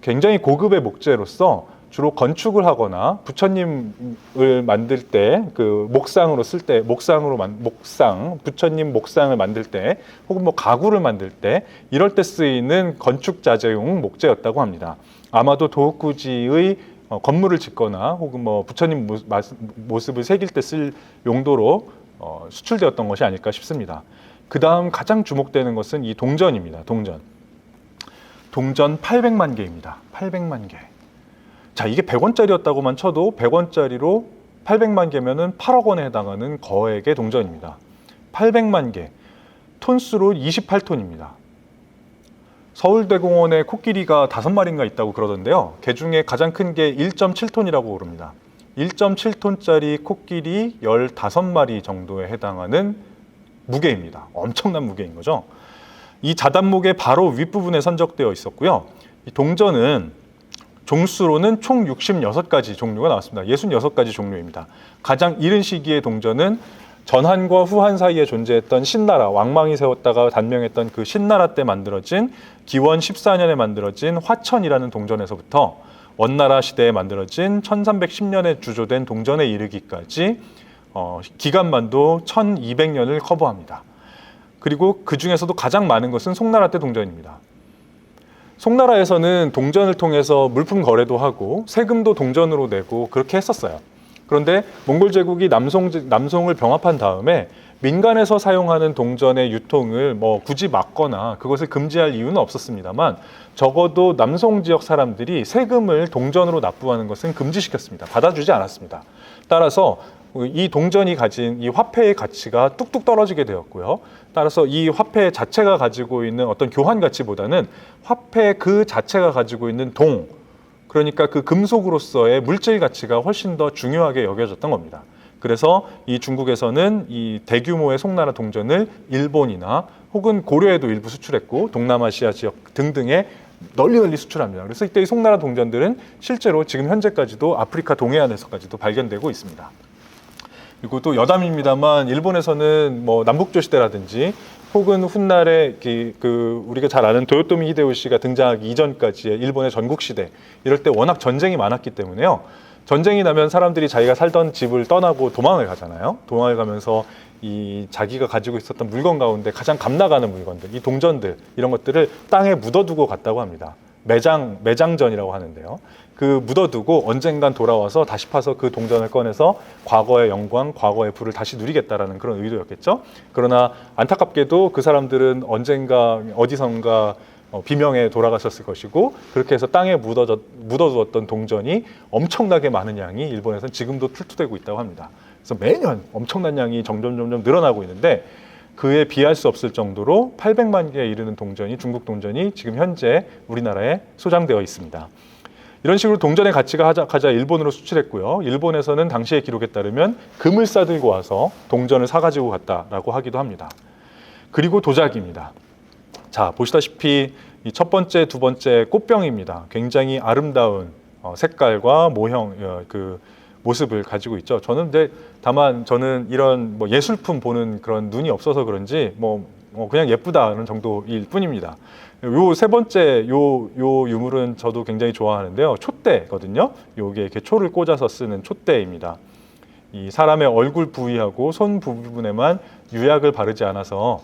굉장히 고급의 목재로서 주로 건축을 하거나 부처님을 만들 때 목상으로 쓸 때 부처님 목상을 만들 때 혹은 가구를 만들 때 이럴 때 쓰이는 건축 자재용 목재였다고 합니다. 아마도 도호쿠지의 건물을 짓거나 혹은 부처님 모습을 새길 때 쓸 용도로 수출되었던 것이 아닐까 싶습니다. 그 다음 가장 주목되는 것은 이 동전입니다. 동전 800만 개입니다. 800만 개. 자, 이게 100원짜리였다고만 쳐도 100원짜리로 800만 개면은 8억 원에 해당하는 거액의 동전입니다. 800만 개. 톤수로 28톤입니다. 서울대공원에 코끼리가 5마리인가 있다고 그러던데요. 그 중에 가장 큰 게 1.7톤이라고 그럽니다. 1.7톤짜리 코끼리 15마리 정도에 해당하는 무게입니다. 엄청난 무게인 거죠. 이 자단목의 바로 윗부분에 선적되어 있었고요. 이 동전은 종수로는 총 66가지 종류가 나왔습니다. 66가지 종류입니다. 가장 이른 시기의 동전은 전한과 후한 사이에 존재했던 신나라, 왕망이 세웠다가 단명했던 그 신나라 때 만들어진 기원 14년에 만들어진 화천이라는 동전에서부터 원나라 시대에 만들어진 1310년에 주조된 동전에 이르기까지 기간만도 1200년을 커버합니다. 그리고 그 중에서도 가장 많은 것은 송나라 때 동전입니다. 송나라에서는 동전을 통해서 물품 거래도 하고 세금도 동전으로 내고 그렇게 했었어요. 그런데 몽골 제국이 남송을 병합한 다음에 민간에서 사용하는 동전의 유통을 굳이 막거나 그것을 금지할 이유는 없었습니다만 적어도 남송 지역 사람들이 세금을 동전으로 납부하는 것은 금지시켰습니다. 받아주지 않았습니다. 따라서 이 동전이 가진 이 화폐의 가치가 뚝뚝 떨어지게 되었고요. 따라서 이 화폐 자체가 가지고 있는 어떤 교환 가치보다는 화폐 그 자체가 가지고 있는 그러니까 그 금속으로서의 물질 가치가 훨씬 더 중요하게 여겨졌던 겁니다. 그래서 이 중국에서는 이 대규모의 송나라 동전을 일본이나 혹은 고려에도 일부 수출했고 동남아시아 지역 등등에 널리 수출합니다. 그래서 이때 이 송나라 동전들은 실제로 지금 현재까지도 아프리카 동해안에서까지도 발견되고 있습니다. 그리고 또 여담입니다만 일본에서는 남북조시대라든지 혹은 훗날에 우리가 잘 아는 도요토미 히데요시가 등장하기 이전까지의 일본의 전국시대 이럴 때 워낙 전쟁이 많았기 때문에요. 전쟁이 나면 사람들이 자기가 살던 집을 떠나고 도망을 가잖아요. 도망을 가면서 이 자기가 가지고 있었던 물건 가운데 가장 값나가는 물건들, 이 동전들 이런 것들을 땅에 묻어두고 갔다고 합니다. 매장전이라고 하는데요. 그 묻어두고 언젠간 돌아와서 다시 파서 그 동전을 꺼내서 과거의 영광, 과거의 부를 다시 누리겠다라는 그런 의도였겠죠. 그러나 안타깝게도 그 사람들은 언젠가 어디선가 비명에 돌아가셨을 것이고 그렇게 해서 땅에 묻어두었던 동전이 엄청나게 많은 양이 일본에서는 지금도 출토되고 있다고 합니다. 그래서 매년 엄청난 양이 점점 늘어나고 있는데 그에 비할 수 없을 정도로 800만 개에 이르는 동전이 중국 동전이 지금 현재 우리나라에 소장되어 있습니다. 이런 식으로 동전의 가치가 가자 일본으로 수출했고요. 일본에서는 당시의 기록에 따르면 금을 싸들고 와서 동전을 사가지고 갔다라고 하기도 합니다. 그리고 도자기입니다. 자, 보시다시피 이 첫 번째, 두 번째 꽃병입니다. 굉장히 아름다운 색깔과 모형, 모습을 가지고 있죠. 다만 저는 이런 예술품 보는 그런 눈이 없어서 그런지 그냥 예쁘다는 정도일 뿐입니다. 요 세 번째 요 유물은 저도 굉장히 좋아하는데요. 촛대거든요. 요게 이렇게 초를 꽂아서 쓰는 촛대입니다. 이 사람의 얼굴 부위하고 손 부분에만 유약을 바르지 않아서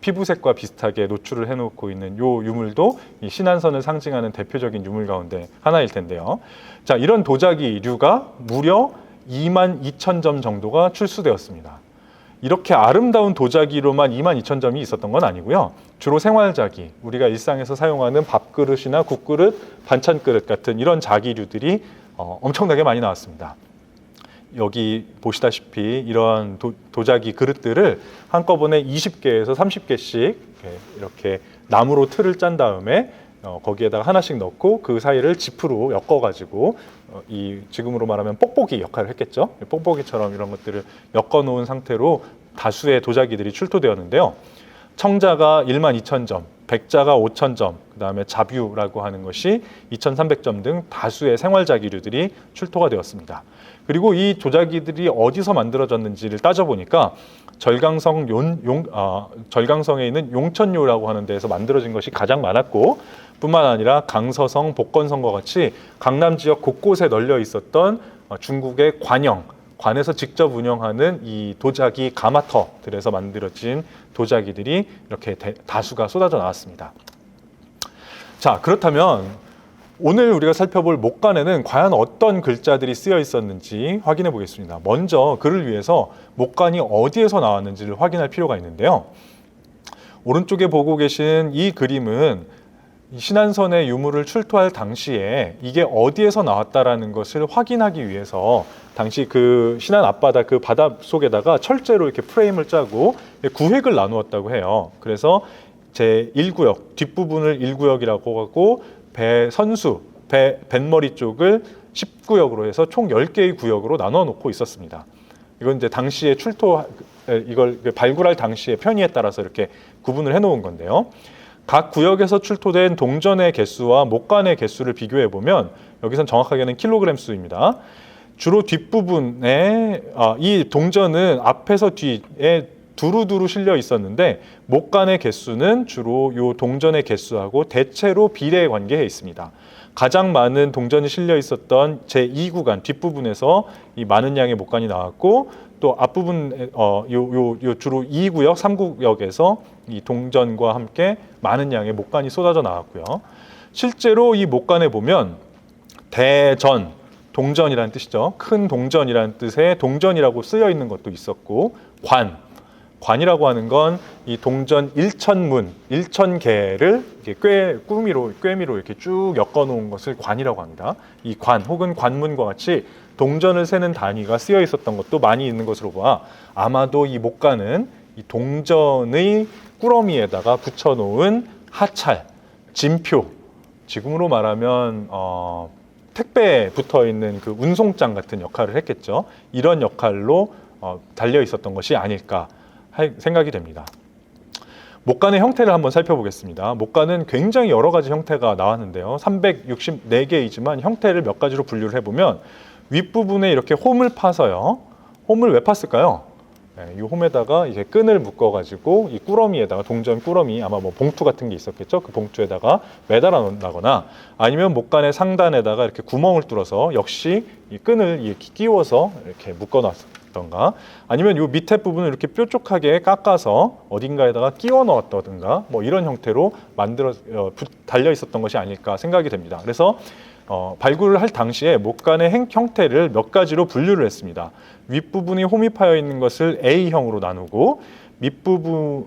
피부색과 비슷하게 노출을 해놓고 있는 요 유물도 이 신안선을 상징하는 대표적인 유물 가운데 하나일 텐데요. 자, 이런 도자기류가 무려 22,000점 정도가 출수되었습니다. 이렇게 아름다운 도자기로만 22,000점이 있었던 건 아니고요. 주로 생활자기, 우리가 일상에서 사용하는 밥그릇이나 국그릇, 반찬그릇 같은 이런 자기류들이 엄청나게 많이 나왔습니다. 여기 보시다시피 이런 도자기 그릇들을 한꺼번에 20개에서 30개씩 이렇게 나무로 틀을 짠 다음에 거기에다가 하나씩 넣고 그 사이를 지프로 엮어가지고 이 지금으로 말하면 뽁뽁이 역할을 했겠죠. 뽁뽁이처럼 이런 것들을 엮어놓은 상태로 다수의 도자기들이 출토되었는데요. 청자가 12,000점, 백자가 5,000점, 그 다음에 자뷰라고 하는 것이 2,300점 등 다수의 생활자기류들이 출토가 되었습니다. 그리고 이 도자기들이 어디서 만들어졌는지를 따져보니까 절강성에 있는 용천요라고 하는 데에서 만들어진 것이 가장 많았고, 뿐만 아니라 강서성, 복건성과 같이 강남 지역 곳곳에 널려 있었던 중국의 관에서 직접 운영하는 이 도자기 가마터들에서 만들어진 도자기들이 이렇게 다수가 쏟아져 나왔습니다. 자, 그렇다면 오늘 우리가 살펴볼 목간에는 과연 어떤 글자들이 쓰여 있었는지 확인해 보겠습니다. 먼저 그를 위해서 목간이 어디에서 나왔는지를 확인할 필요가 있는데요. 오른쪽에 보고 계신 이 그림은 신안선의 유물을 출토할 당시에 이게 어디에서 나왔다라는 것을 확인하기 위해서 당시 그 신안 앞바다 그 바다 속에다가 철제로 이렇게 프레임을 짜고 구획을 나누었다고 해요. 그래서 제 1구역 뒷부분을 1구역이라고 하고 뱃머리 쪽을 10구역으로 해서 총 10개의 구역으로 나눠 놓고 있었습니다. 이건 이제 당시에 이걸 발굴할 당시의 편의에 따라서 이렇게 구분을 해 놓은 건데요. 각 구역에서 출토된 동전의 개수와 목간의 개수를 비교해 보면 여기선 정확하게는 킬로그램 수입니다. 주로 뒷부분에 이 동전은 앞에서 뒤에 두루두루 실려 있었는데 목간의 개수는 주로 이 동전의 개수하고 대체로 비례 관계해 있습니다. 가장 많은 동전이 실려 있었던 제2구간 뒷부분에서 이 많은 양의 목간이 나왔고, 또 앞부분 요 주로 2구역, 3구역에서 이 동전과 함께 많은 양의 목간이 쏟아져 나왔고요. 실제로 이 목간에 보면 대전, 동전이라는 뜻이죠. 큰 동전이라는 뜻의 동전이라고 쓰여 있는 것도 있었고, 관이라고 하는 건 이 동전 1,000문, 1,000개를 꿰미로 이렇게 쭉 엮어 놓은 것을 관이라고 합니다. 이 관 혹은 관문과 같이 동전을 세는 단위가 쓰여 있었던 것도 많이 있는 것으로 봐 아마도 이 목간은 이 동전의 꾸러미에다가 붙여 놓은 하찰, 진표, 지금으로 말하면 택배에 붙어 있는 그 운송장 같은 역할을 했겠죠. 이런 역할로 달려 있었던 것이 아닐까 생각이 됩니다. 목간의 형태를 한번 살펴보겠습니다. 목간은 굉장히 여러 가지 형태가 나왔는데요. 364개이지만 형태를 몇 가지로 분류를 해보면 윗부분에 이렇게 홈을 파서요. 홈을 왜 팠을까요? 이 홈에다가 이제 끈을 묶어가지고 이 꾸러미에다가 동전 꾸러미 아마 뭐 봉투 같은 게 있었겠죠. 그 봉투에다가 매달아 놓는다거나 아니면 목간의 상단에다가 이렇게 구멍을 뚫어서 역시 이 끈을 이렇게 끼워서 이렇게 묶어놨던가 아니면 이 밑에 부분을 이렇게 뾰족하게 깎아서 어딘가에다가 끼워 넣었다든가 뭐 이런 형태로 달려 있었던 것이 아닐까 생각이 됩니다. 그래서 발굴을 할 당시에 목간의 형태를 몇 가지로 분류를 했습니다. 윗부분이 홈이 파여 있는 것을 A형으로 나누고 밑부분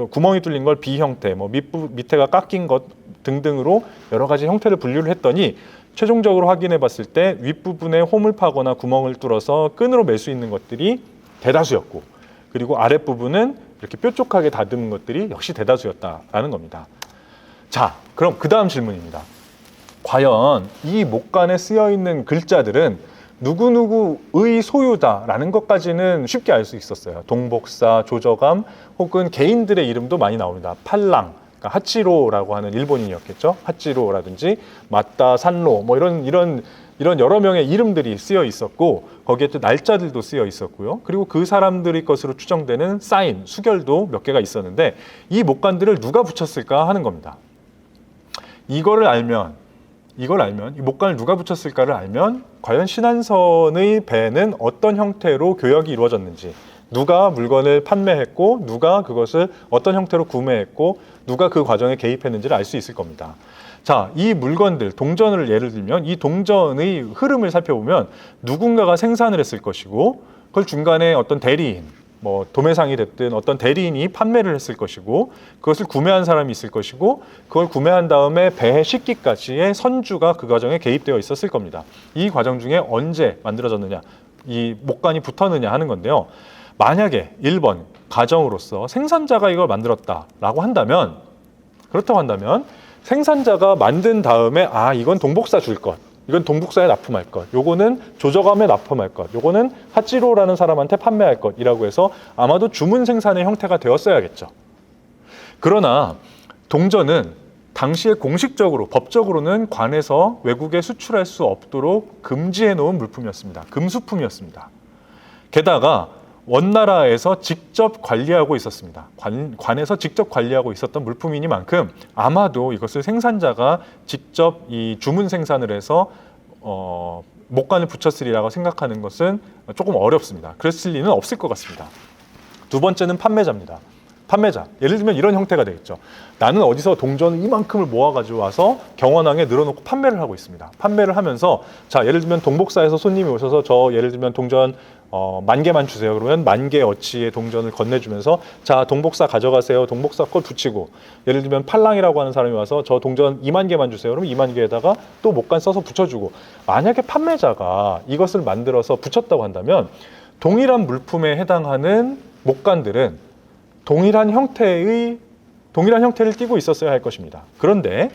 구멍이 뚫린 걸 B 형태, 뭐 밑에가 깎인 것 등등으로 여러 가지 형태를 분류를 했더니 최종적으로 확인해 봤을 때 윗부분에 홈을 파거나 구멍을 뚫어서 끈으로 맬 수 있는 것들이 대다수였고, 그리고 아랫부분은 이렇게 뾰족하게 다듬은 것들이 역시 대다수였다라는 겁니다. 자, 그럼 그 다음 질문입니다. 과연 이 목간에 쓰여 있는 글자들은 누구누구의 소유다라는 것까지는 쉽게 알 수 있었어요. 동복사, 조저감 혹은 개인들의 이름도 많이 나옵니다. 팔랑, 그러니까 하치로라고 하는 일본인이었겠죠. 하치로라든지 마따, 산로 뭐 이런 여러 명의 이름들이 쓰여 있었고 거기에 또 날짜들도 쓰여 있었고요. 그리고 그 사람들의 것으로 추정되는 사인, 수결도 몇 개가 있었는데 이 목간들을 누가 붙였을까 하는 겁니다. 이걸 알면 이 목간을 누가 붙였을까를 알면 과연 신안선의 배는 어떤 형태로 교역이 이루어졌는지, 누가 물건을 판매했고 누가 그것을 어떤 형태로 구매했고 누가 그 과정에 개입했는지를 알 수 있을 겁니다. 자, 이 물건들, 동전을 예를 들면 이 동전의 흐름을 살펴보면 누군가가 생산을 했을 것이고 그걸 중간에 어떤 대리인, 뭐 도매상이 됐든 어떤 대리인이 판매를 했을 것이고 그것을 구매한 사람이 있을 것이고 그걸 구매한 다음에 배에 싣기까지의 선주가 그 과정에 개입되어 있었을 겁니다. 이 과정 중에 언제 만들어졌느냐, 이 목간이 붙었느냐 하는 건데요. 만약에 1번 가정으로서 생산자가 이걸 만들었다라고 한다면, 그렇다고 한다면 생산자가 만든 다음에 이건 동복사 줄 것, 이건 동복사에 납품할 것, 요거는 조저감에 납품할 것, 요거는 하찌로라는 사람한테 판매할 것이라고 해서 아마도 주문 생산의 형태가 되었어야겠죠. 그러나 동전은 당시에 공식적으로 법적으로는 관에서 외국에 수출할 수 없도록 금지해 놓은 물품이었습니다. 금수품이었습니다. 게다가 원나라에서 직접 관리하고 있었습니다. 관에서 직접 관리하고 있었던 물품이니만큼 아마도 이것을 생산자가 직접 이 주문 생산을 해서 목간을 붙였으리라고 생각하는 것은 조금 어렵습니다. 그랬을 리는 없을 것 같습니다. 두 번째는 판매자입니다. 판매자. 예를 들면 이런 형태가 되겠죠. 나는 어디서 동전을 이만큼을 모아가지고 와서 경원항에 늘어놓고 판매를 하고 있습니다. 판매를 하면서 자, 예를 들면 동복사에서 손님이 오셔서 예를 들면 동전 10,000개만 주세요. 그러면 10,000개 어치의 동전을 건네주면서 자, 동복사 가져가세요. 동복사 걸 붙이고, 예를 들면 팔랑이라고 하는 사람이 와서 저 동전 20,000개만 주세요. 그러면 20,000개에다가 또 목간 써서 붙여주고, 만약에 판매자가 이것을 만들어서 붙였다고 한다면 동일한 물품에 해당하는 목간들은 동일한 형태를 띠고 있었어야 할 것입니다. 그런데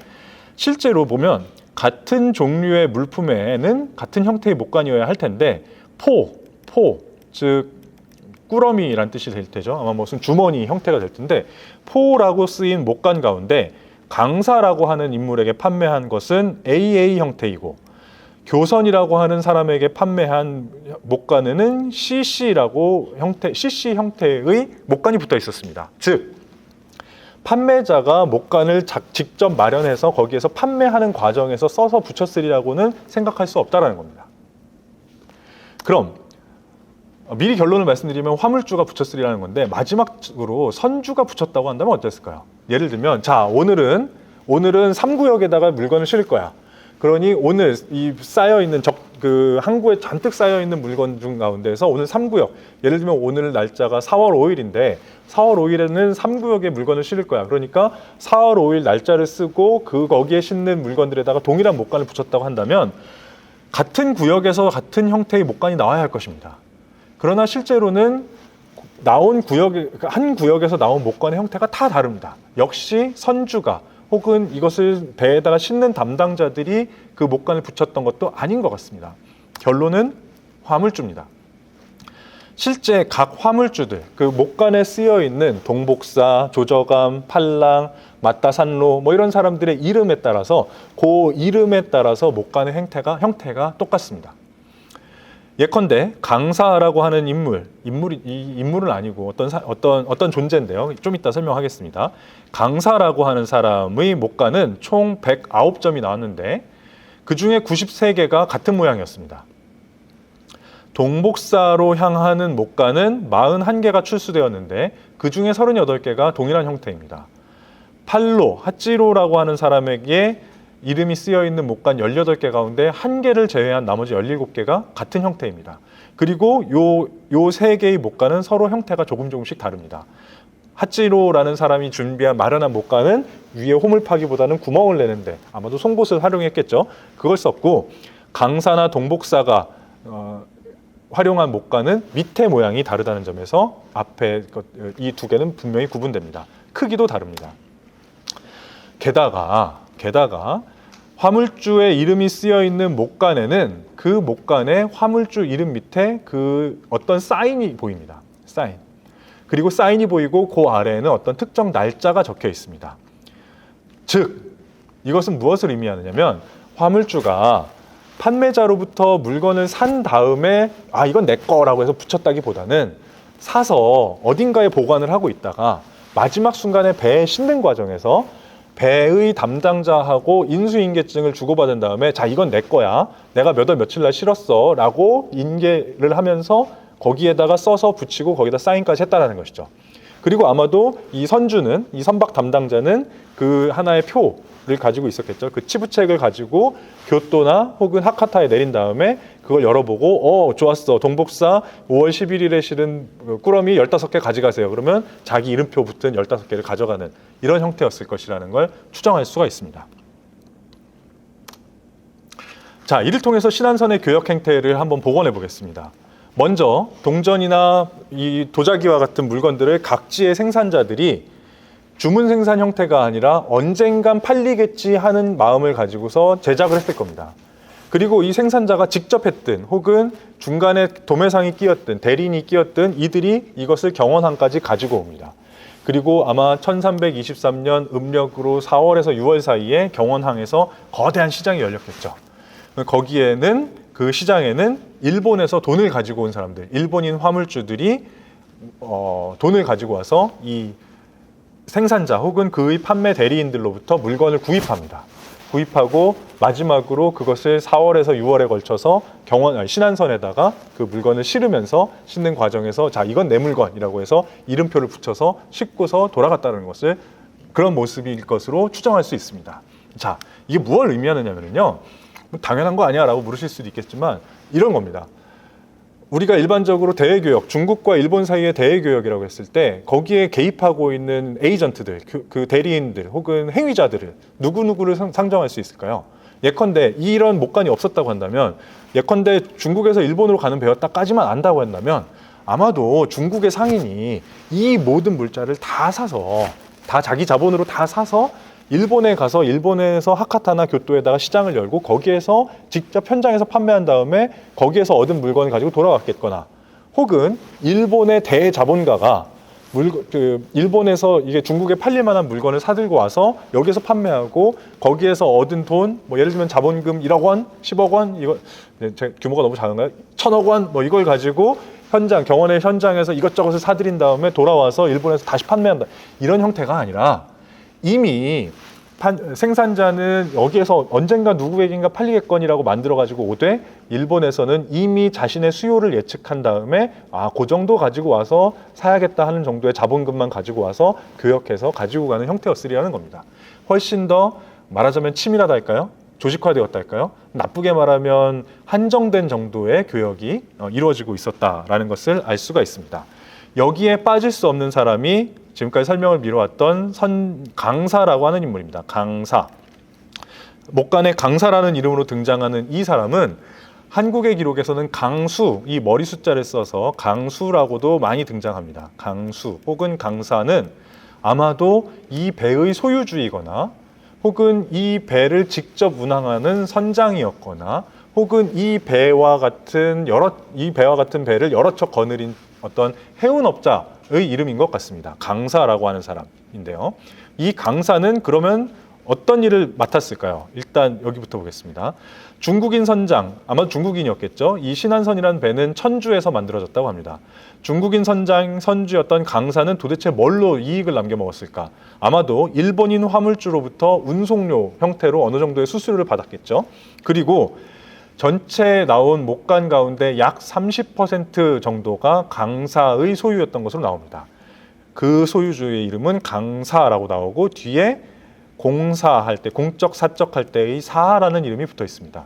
실제로 보면 같은 종류의 물품에는 같은 형태의 목간이어야 할 텐데 즉 꾸러미란 뜻이 될 테죠. 아마 무슨 주머니 형태가 될 텐데 포라고 쓰인 목간 가운데 강사라고 하는 인물에게 판매한 것은 AA 형태이고 교선이라고 하는 사람에게 판매한 목간에는 CC 형태의 목간이 붙어 있었습니다. 즉 판매자가 목간을 직접 마련해서 거기에서 판매하는 과정에서 써서 붙였으리라고는 생각할 수 없다는 겁니다. 그럼 미리 결론을 말씀드리면 화물주가 붙였으리라는 건데, 마지막으로 선주가 붙였다고 한다면 어땠을까요? 예를 들면 자, 오늘은 3구역에다가 물건을 실을 거야. 그러니 오늘 이 쌓여있는 항구에 잔뜩 쌓여있는 물건 중 가운데서 오늘 3구역, 예를 들면 오늘 날짜가 4월 5일인데 4월 5일에는 3구역에 물건을 실을 거야. 그러니까 4월 5일 날짜를 쓰고 거기에 싣는 물건들에다가 동일한 목간을 붙였다고 한다면 같은 구역에서 같은 형태의 목간이 나와야 할 것입니다. 그러나 실제로는 한 구역에서 나온 목간의 형태가 다 다릅니다. 역시 선주가 혹은 이것을 배에다가 싣는 담당자들이 그 목간을 붙였던 것도 아닌 것 같습니다. 결론은 화물주입니다. 실제 각 화물주들, 그 목간에 쓰여 있는 동복사, 조저감, 팔랑, 맞다산로 이런 사람들의 이름에 따라서 목간의 형태가 똑같습니다. 예컨대 강사라고 하는 인물은 아니고 어떤 존재인데요. 좀 이따 설명하겠습니다. 강사라고 하는 사람의 목간은 총 109점이 나왔는데 그 중에 93개가 같은 모양이었습니다. 동복사로 향하는 목간은 41개가 출수되었는데 그 중에 38개가 동일한 형태입니다. 하찌로라고 하는 사람에게 이름이 쓰여있는 목간 18개 가운데 1개를 제외한 나머지 17개가 같은 형태입니다. 그리고 요 3개의 목간은 서로 형태가 조금씩 다릅니다. 하찌로라는 사람이 마련한 목간은 위에 홈을 파기보다는 구멍을 내는데 아마도 송곳을 활용했겠죠. 그걸 썼고, 강사나 동복사가 활용한 목간은 밑에 모양이 다르다는 점에서 앞에 이 2개는 분명히 구분됩니다. 크기도 다릅니다. 게다가 화물주의 이름이 쓰여 있는 목간에는 그 목간의 화물주 이름 밑에 어떤 사인이 보입니다. 그리고 사인이 보이고 그 아래에는 어떤 특정 날짜가 적혀 있습니다. 즉 이것은 무엇을 의미하느냐면 화물주가 판매자로부터 물건을 산 다음에 이건 내 거라고 해서 붙였다기보다는 사서 어딘가에 보관을 하고 있다가 마지막 순간에 배에 싣는 과정에서 배의 담당자하고 인수인계증을 주고받은 다음에 자, 이건 내 거야, 내가 몇 월 며칠 날 실었어 라고 인계를 하면서 거기에다가 써서 붙이고 거기다 사인까지 했다는 것이죠. 그리고 아마도 이 선박 담당자는 그 하나의 표를 가지고 있었겠죠. 그 치부책을 가지고 교토나 혹은 하카타에 내린 다음에 그걸 열어보고 좋았어, 동복사 5월 11일에 실은 꾸러미 15개 가져가세요. 그러면 자기 이름표 붙은 15개를 가져가는 이런 형태였을 것이라는 걸 추정할 수가 있습니다. 자, 이를 통해서 신안선의 교역 행태를 한번 복원해 보겠습니다. 먼저 동전이나 이 도자기와 같은 물건들을 각지의 생산자들이 주문 생산 형태가 아니라 언젠간 팔리겠지 하는 마음을 가지고서 제작을 했을 겁니다. 그리고 이 생산자가 직접 했든 혹은 중간에 도매상이 끼었든 대리인이 끼었든 이들이 이것을 경원항까지 가지고 옵니다. 그리고 아마 1323년 음력으로 4월에서 6월 사이에 경원항에서 거대한 시장이 열렸겠죠. 거기에는 그 시장에는 일본에서 돈을 가지고 온 사람들, 일본인 화물주들이 돈을 가지고 와서 이 생산자 혹은 그의 판매 대리인들로부터 물건을 구입합니다. 구입하고 마지막으로 그것을 4월에서 6월에 걸쳐서 신안선에다가 그 물건을 실으면서 싣는 과정에서 자, 이건 내 물건이라고 해서 이름표를 붙여서 싣고서 돌아갔다는 것을 그런 모습일 것으로 추정할 수 있습니다. 자, 이게 무엇을 의미하느냐면요. 당연한 거 아니야 라고 물으실 수도 있겠지만 이런 겁니다. 우리가 일반적으로 대외교역, 중국과 일본 사이의 대외교역이라고 했을 때 거기에 개입하고 있는 에이전트들, 그 대리인들 혹은 행위자들을 누구누구를 상정할 수 있을까요? 예컨대 이런 목간이 없었다고 한다면, 예컨대 중국에서 일본으로 가는 배였다까지만 안다고 한다면 아마도 중국의 상인이 이 모든 물자를 다 사서, 다 자기 자본으로 다 사서 일본에 가서 일본에서 하카타나 교토에다가 시장을 열고 거기에서 직접 현장에서 판매한 다음에 거기에서 얻은 물건을 가지고 돌아왔겠거나, 혹은 일본의 대자본가가 일본에서 이게 중국에 팔릴 만한 물건을 사들고 와서 여기서 판매하고 거기에서 얻은 돈, 뭐 예를 들면 자본금 1억 원, 10억 원, 이거 제 규모가 너무 작은가요? 1000억 원, 뭐 이걸 가지고 경원의 현장에서 이것저것을 사들인 다음에 돌아와서 일본에서 다시 판매한다. 이런 형태가 아니라 이미 생산자는 여기에서 언젠가 누구에겐가 팔리겠거니라고 만들어가지고 오되 일본에서는 이미 자신의 수요를 예측한 다음에 그 정도 가지고 와서 사야겠다 하는 정도의 자본금만 가지고 와서 교역해서 가지고 가는 형태였으리라는 겁니다. 훨씬 더 말하자면 치밀하다 할까요? 조직화되었다 할까요? 나쁘게 말하면 한정된 정도의 교역이 이루어지고 있었다라는 것을 알 수가 있습니다. 여기에 빠질 수 없는 사람이 지금까지 설명을 미뤄왔던 강사라고 하는 인물입니다. 강사. 목간의 강사라는 이름으로 등장하는 이 사람은 한국의 기록에서는 강수, 이 머리 숫자를 써서 강수라고도 많이 등장합니다. 강수 혹은 강사는 아마도 이 배의 소유주이거나 혹은 이 배를 직접 운항하는 선장이었거나 혹은 이 배와 같은 배를 여러 척 거느린 어떤 해운업자의 이름인 것 같습니다. 강사라고 하는 사람인데요. 이 강사는 그러면 어떤 일을 맡았을까요? 일단 여기부터 보겠습니다. 중국인 선장, 아마 중국인이었겠죠. 이 신안선이라는 배는 천주에서 만들어졌다고 합니다. 중국인 선주였던 강사는 도대체 뭘로 이익을 남겨먹었을까? 아마도 일본인 화물주로부터 운송료 형태로 어느 정도의 수수료를 받았겠죠. 그리고 전체 나온 목간 가운데 약 30% 정도가 강사의 소유였던 것으로 나옵니다. 그 소유주의 이름은 강사라고 나오고 뒤에 공사할 때, 공적 사적할 때의 사라는 이름이 붙어 있습니다.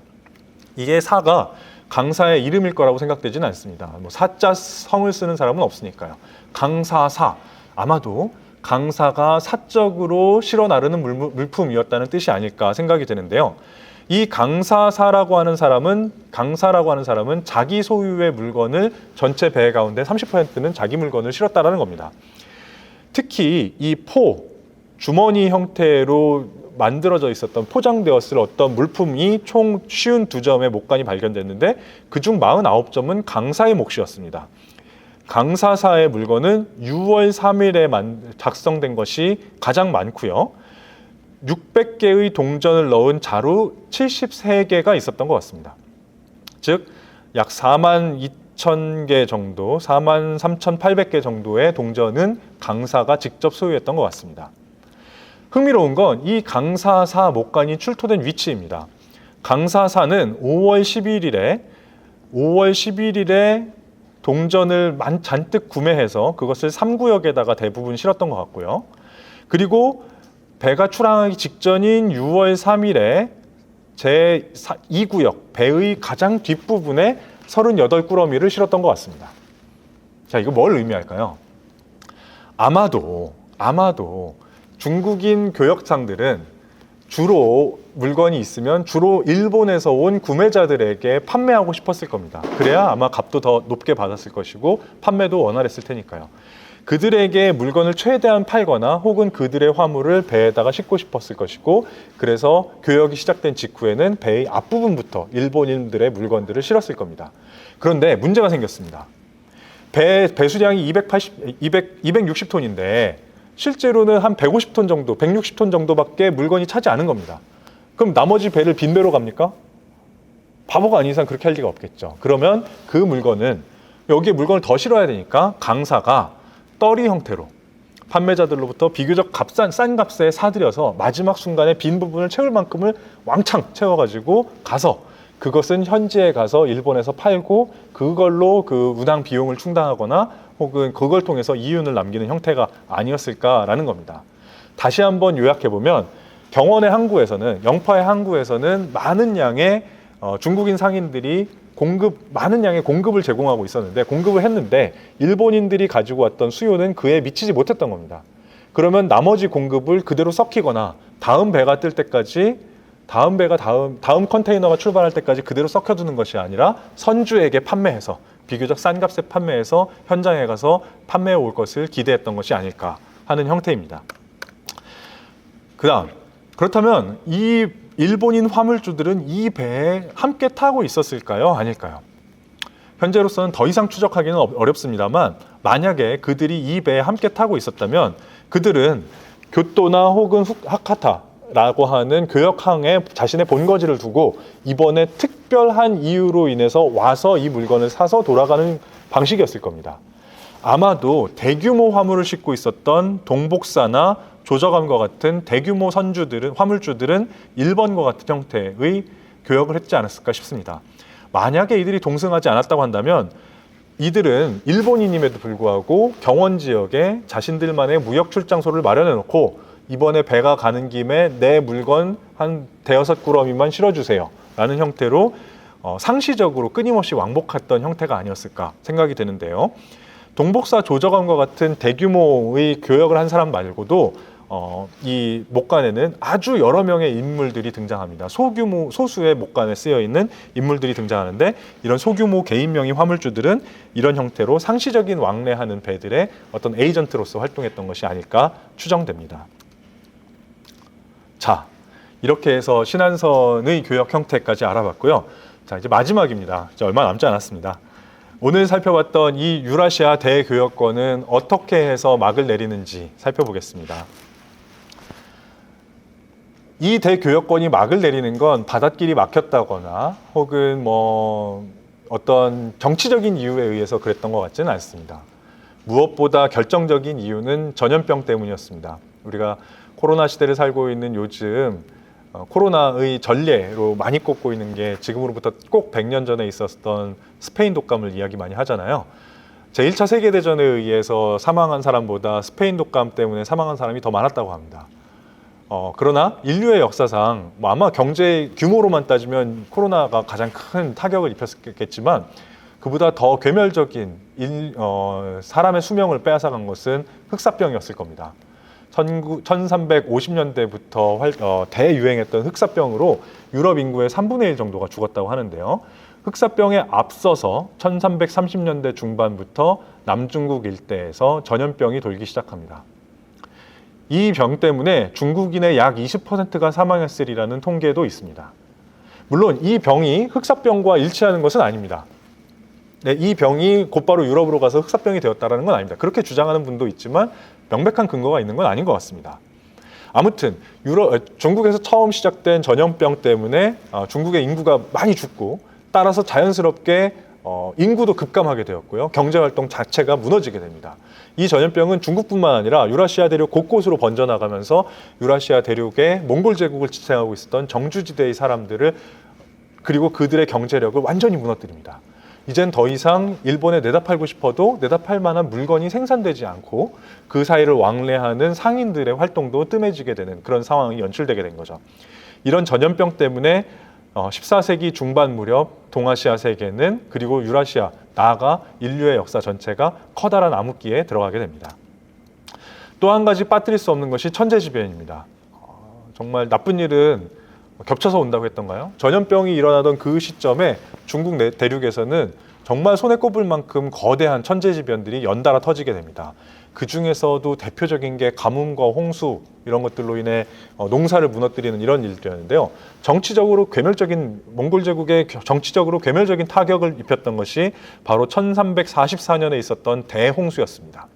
이게 사가 강사의 이름일 거라고 생각되지는 않습니다. 사자 성을 쓰는 사람은 없으니까요. 강사사, 아마도 강사가 사적으로 실어 나르는 물품이었다는 뜻이 아닐까 생각이 드는데요. 이 강사라고 하는 사람은 자기 소유의 물건을 전체 배 가운데 30%는 자기 물건을 실었다라는 겁니다. 특히 이 주머니 형태로 만들어져 있었던 포장되었을 어떤 물품이 총 52점의 목간이 발견됐는데 그중 49점은 강사의 몫이었습니다. 강사사의 물건은 6월 3일에 작성된 것이 가장 많고요. 600개의 동전을 넣은 자루 73개가 있었던 것 같습니다. 즉 약 42,000개 정도, 43,800개 정도의 동전은 강사가 직접 소유했던 것 같습니다. 흥미로운 건 이 강사사 목간이 출토된 위치입니다. 강사사는 5월 11일에 동전을 잔뜩 구매해서 그것을 3구역에다가 대부분 실었던 것 같고요. 그리고 배가 출항하기 직전인 6월 3일에 제2구역 배의 가장 뒷부분에 38꾸러미를 실었던 것 같습니다. 자, 이거 뭘 의미할까요? 아마도 중국인 교역상들은 주로 물건이 있으면 주로 일본에서 온 구매자들에게 판매하고 싶었을 겁니다. 그래야 아마 값도 더 높게 받았을 것이고 판매도 원활했을 테니까요. 그들에게 물건을 최대한 팔거나 혹은 그들의 화물을 배에다가 싣고 싶었을 것이고, 그래서 교역이 시작된 직후에는 배의 앞부분부터 일본인들의 물건들을 실었을 겁니다. 그런데 문제가 생겼습니다. 배수량이 260톤인데 실제로는 한 150톤 정도, 160톤 정도밖에 물건이 차지 않은 겁니다. 그럼 나머지 배를 빈 배로 갑니까? 바보가 아닌 이상 그렇게 할 리가 없겠죠. 그러면 그 물건은 여기에 물건을 더 실어야 되니까 강사가 떨이 형태로 판매자들로부터 비교적 싼 값에 사들여서 마지막 순간에 빈 부분을 채울 만큼을 왕창 채워가지고 가서 그것은 현지에 가서 일본에서 팔고 그걸로 그 운항 비용을 충당하거나 혹은 그걸 통해서 이윤을 남기는 형태가 아니었을까라는 겁니다. 다시 한번 요약해보면 경원의 항구에서는, 영파의 항구에서는 많은 양의 중국인 상인들이 많은 양의 공급을 제공하고 있었는데, 공급을 했는데 일본인들이 가지고 왔던 수요는 그에 미치지 못했던 겁니다. 그러면 나머지 공급을 그대로 썩히거나 다음 배가 뜰 때까지, 다음 컨테이너가 출발할 때까지 그대로 썩혀두는 것이 아니라 선주에게 판매해서 비교적 싼 값에 판매해서 현장에 가서 판매해 올 것을 기대했던 것이 아닐까 하는 형태입니다. 그렇다면 이 일본인 화물주들은 이 배에 함께 타고 있었을까요? 아닐까요? 현재로서는 더 이상 추적하기는 어렵습니다만, 만약에 그들이 이 배에 함께 타고 있었다면 그들은 교토나 혹은 하카타라고 하는 교역항에 자신의 본거지를 두고 이번에 특별한 이유로 인해서 와서 이 물건을 사서 돌아가는 방식이었을 겁니다. 아마도 대규모 화물을 싣고 있었던 동복사나 조저감과 같은 대규모 화물주들은 1번과 같은 형태의 교역을 했지 않았을까 싶습니다. 만약에 이들이 동승하지 않았다고 한다면 이들은 일본인임에도 불구하고 경원 지역에 자신들만의 무역 출장소를 마련해 놓고 이번에 배가 가는 김에 내 물건 한 대여섯 꾸러미만 실어주세요 라는 형태로 상시적으로 끊임없이 왕복했던 형태가 아니었을까 생각이 되는데요. 동복사 조저감과 같은 대규모의 교역을 한 사람 말고도 이 목간에는 아주 여러 명의 인물들이 등장합니다. 소수의 목간에 쓰여 있는 인물들이 등장하는데, 이런 소규모 개인명의 화물주들은 이런 형태로 상시적인 왕래하는 배들의 어떤 에이전트로서 활동했던 것이 아닐까 추정됩니다. 자, 이렇게 해서 신안선의 교역 형태까지 알아봤고요. 자, 이제 마지막입니다. 이제 얼마 남지 않았습니다. 오늘 살펴봤던 이 유라시아 대교역권은 어떻게 해서 막을 내리는지 살펴보겠습니다. 이 대교역권이 막을 내리는 건 바닷길이 막혔다거나 혹은 어떤 정치적인 이유에 의해서 그랬던 것 같지는 않습니다. 무엇보다 결정적인 이유는 전염병 때문이었습니다. 우리가 코로나 시대를 살고 있는 요즘 코로나의 전례로 많이 꼽고 있는 게 지금으로부터 꼭 100년 전에 있었던 스페인 독감을 이야기 많이 하잖아요. 제1차 세계대전에 의해서 사망한 사람보다 스페인 독감 때문에 사망한 사람이 더 많았다고 합니다. 그러나 인류의 역사상 아마 경제 규모로만 따지면 코로나가 가장 큰 타격을 입혔겠지만 그보다 더 괴멸적인 사람의 수명을 빼앗아간 것은 흑사병이었을 겁니다. 1350년대부터 대유행했던 흑사병으로 유럽 인구의 3분의 1 정도가 죽었다고 하는데요. 흑사병에 앞서서 1330년대 중반부터 남중국 일대에서 전염병이 돌기 시작합니다. 이 병 때문에 중국인의 약 20%가 사망했으리라는 통계도 있습니다. 물론 이 병이 흑사병과 일치하는 것은 아닙니다. 네, 이 병이 곧바로 유럽으로 가서 흑사병이 되었다는 건 아닙니다. 그렇게 주장하는 분도 있지만 명백한 근거가 있는 건 아닌 것 같습니다. 아무튼 중국에서 처음 시작된 전염병 때문에 중국의 인구가 많이 죽고 따라서 자연스럽게 인구도 급감하게 되었고요. 경제활동 자체가 무너지게 됩니다. 이 전염병은 중국뿐만 아니라 유라시아 대륙 곳곳으로 번져나가면서 유라시아 대륙의 몽골 제국을 지탱하고 있었던 정주지대의 사람들을 그리고 그들의 경제력을 완전히 무너뜨립니다. 이젠 더 이상 일본에 내다 팔고 싶어도 내다 팔 만한 물건이 생산되지 않고 그 사이를 왕래하는 상인들의 활동도 뜸해지게 되는 그런 상황이 연출되게 된 거죠. 이런 전염병 때문에 14세기 중반 무렵 동아시아 세계는 그리고 유라시아, 나아가 인류의 역사 전체가 커다란 암흑기에 들어가게 됩니다. 또 한 가지 빠뜨릴 수 없는 것이 천재지변입니다. 정말 나쁜 일은 겹쳐서 온다고 했던가요? 전염병이 일어나던 그 시점에 중국 대륙에서는 정말 손에 꼽을 만큼 거대한 천재지변들이 연달아 터지게 됩니다. 그 중에서도 대표적인 게 가뭄과 홍수 이런 것들로 인해 농사를 무너뜨리는 이런 일들이었는데요. 몽골 제국의 정치적으로 괴멸적인 타격을 입혔던 것이 바로 1344년에 있었던 대홍수였습니다.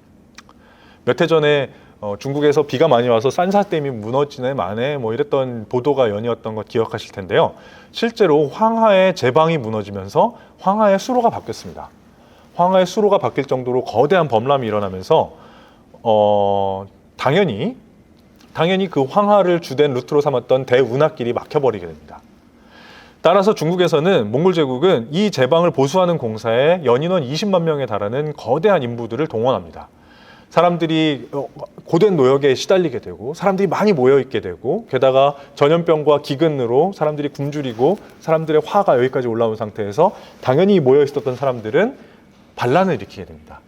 몇 해 전에 중국에서 비가 많이 와서 산사댐이 무너지네 마네 이랬던 보도가 연이었던 것 기억하실 텐데요. 실제로 황하의 제방이 무너지면서 황하의 수로가 바뀌었습니다. 황하의 수로가 바뀔 정도로 거대한 범람이 일어나면서 당연히 그 황하를 주된 루트로 삼았던 대운하길이 막혀버리게 됩니다. 따라서 중국에서는 몽골 제국은 이 제방을 보수하는 공사에 연인원 20만 명에 달하는 거대한 인부들을 동원합니다. 사람들이 고된 노역에 시달리게 되고 사람들이 많이 모여있게 되고 게다가 전염병과 기근으로 사람들이 굶주리고 사람들의 화가 여기까지 올라온 상태에서 당연히 모여있었던 사람들은 반란을 일으키게 됩니다.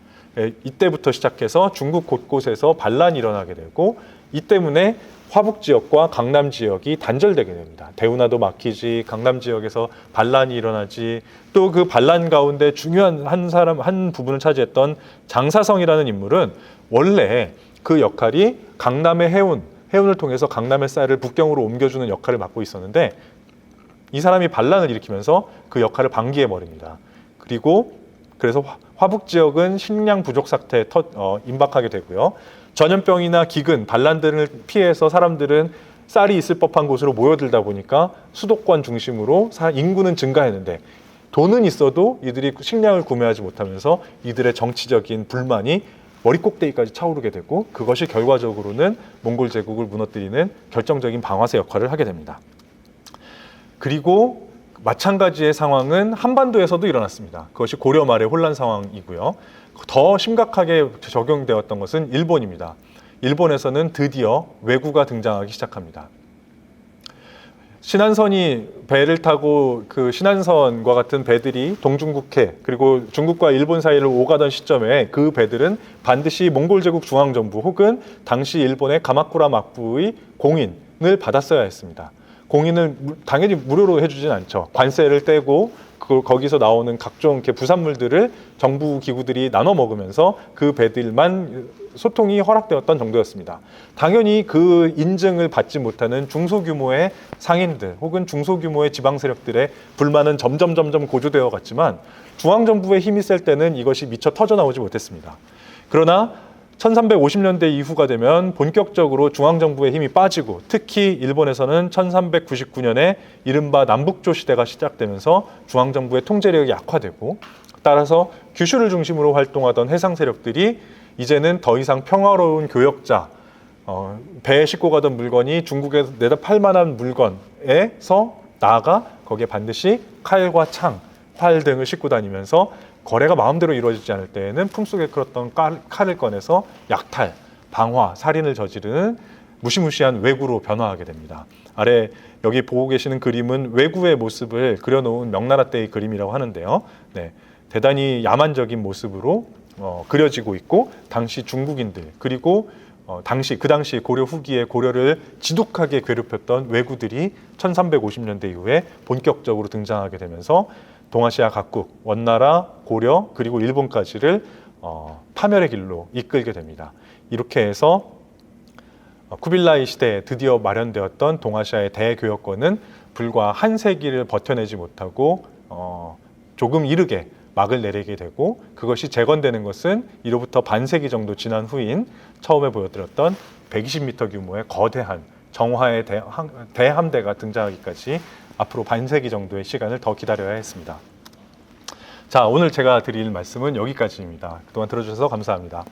이때부터 시작해서 중국 곳곳에서 반란이 일어나게 되고 이 때문에 화북 지역과 강남 지역이 단절되게 됩니다. 대운하도 막히지, 강남 지역에서 반란이 일어나지, 또 그 반란 가운데 중요한 한 부분을 차지했던 장사성이라는 인물은 원래 그 역할이 강남의 해운을 통해서 강남의 쌀을 북경으로 옮겨주는 역할을 맡고 있었는데 이 사람이 반란을 일으키면서 그 역할을 방기해 버립니다. 그래서 화북 지역은 식량 부족 사태에 임박하게 되고요. 전염병이나 기근, 반란 등을 피해서 사람들은 쌀이 있을 법한 곳으로 모여들다 보니까 수도권 중심으로 인구는 증가했는데 돈은 있어도 이들이 식량을 구매하지 못하면서 이들의 정치적인 불만이 머리 꼭대기까지 차오르게 되고 그것이 결과적으로는 몽골 제국을 무너뜨리는 결정적인 방아쇠 역할을 하게 됩니다. 그리고 마찬가지의 상황은 한반도에서도 일어났습니다. 그것이 고려 말의 혼란 상황이고요. 더 심각하게 적용되었던 것은 일본입니다. 일본에서는 드디어 왜구가 등장하기 시작합니다. 신안선이 배를 타고 그 신안선과 같은 배들이 동중국해 그리고 중국과 일본 사이를 오가던 시점에 그 배들은 반드시 몽골 제국 중앙정부 혹은 당시 일본의 가마쿠라 막부의 공인을 받았어야 했습니다. 공인을 당연히 무료로 해주진 않죠. 관세를 떼고 거기서 나오는 각종 부산물들을 정부 기구들이 나눠 먹으면서 그 배들만 소통이 허락되었던 정도였습니다. 당연히 그 인증을 받지 못하는 중소규모의 상인들 혹은 중소규모의 지방 세력들의 불만은 점점 고조되어 갔지만 중앙정부의 힘이 셀 때는 이것이 미처 터져나오지 못했습니다. 그러나 1350년대 이후가 되면 본격적으로 중앙정부의 힘이 빠지고 특히 일본에서는 1399년에 이른바 남북조 시대가 시작되면서 중앙정부의 통제력이 약화되고 따라서 규슈를 중심으로 활동하던 해상 세력들이 이제는 더 이상 평화로운 교역자, 배에 싣고 가던 물건이 중국에서 내다 팔 만한 물건에서 나아가 거기에 반드시 칼과 창, 활 등을 싣고 다니면서 거래가 마음대로 이루어지지 않을 때에는 품속에 끌었던 칼을 꺼내서 약탈, 방화, 살인을 저지르는 무시무시한 왜구로 변화하게 됩니다. 아래 여기 보고 계시는 그림은 왜구의 모습을 그려놓은 명나라 때의 그림이라고 하는데요. 네, 대단히 야만적인 모습으로 그려지고 있고 당시 중국인들 그리고 그 당시 고려 후기에 고려를 지독하게 괴롭혔던 왜구들이 1350년대 이후에 본격적으로 등장하게 되면서 동아시아 각국, 원나라, 고려, 그리고 일본까지를 파멸의 길로 이끌게 됩니다. 이렇게 해서 쿠빌라이 시대에 드디어 마련되었던 동아시아의 대교역권은 불과 한 세기를 버텨내지 못하고 조금 이르게 막을 내리게 되고 그것이 재건되는 것은 이로부터 반세기 정도 지난 후인 처음에 보여드렸던 120m 규모의 거대한 정화의 대함대가 등장하기까지 앞으로 반세기 정도의 시간을 더 기다려야 했습니다. 자, 오늘 제가 드릴 말씀은 여기까지입니다. 그동안 들어주셔서 감사합니다.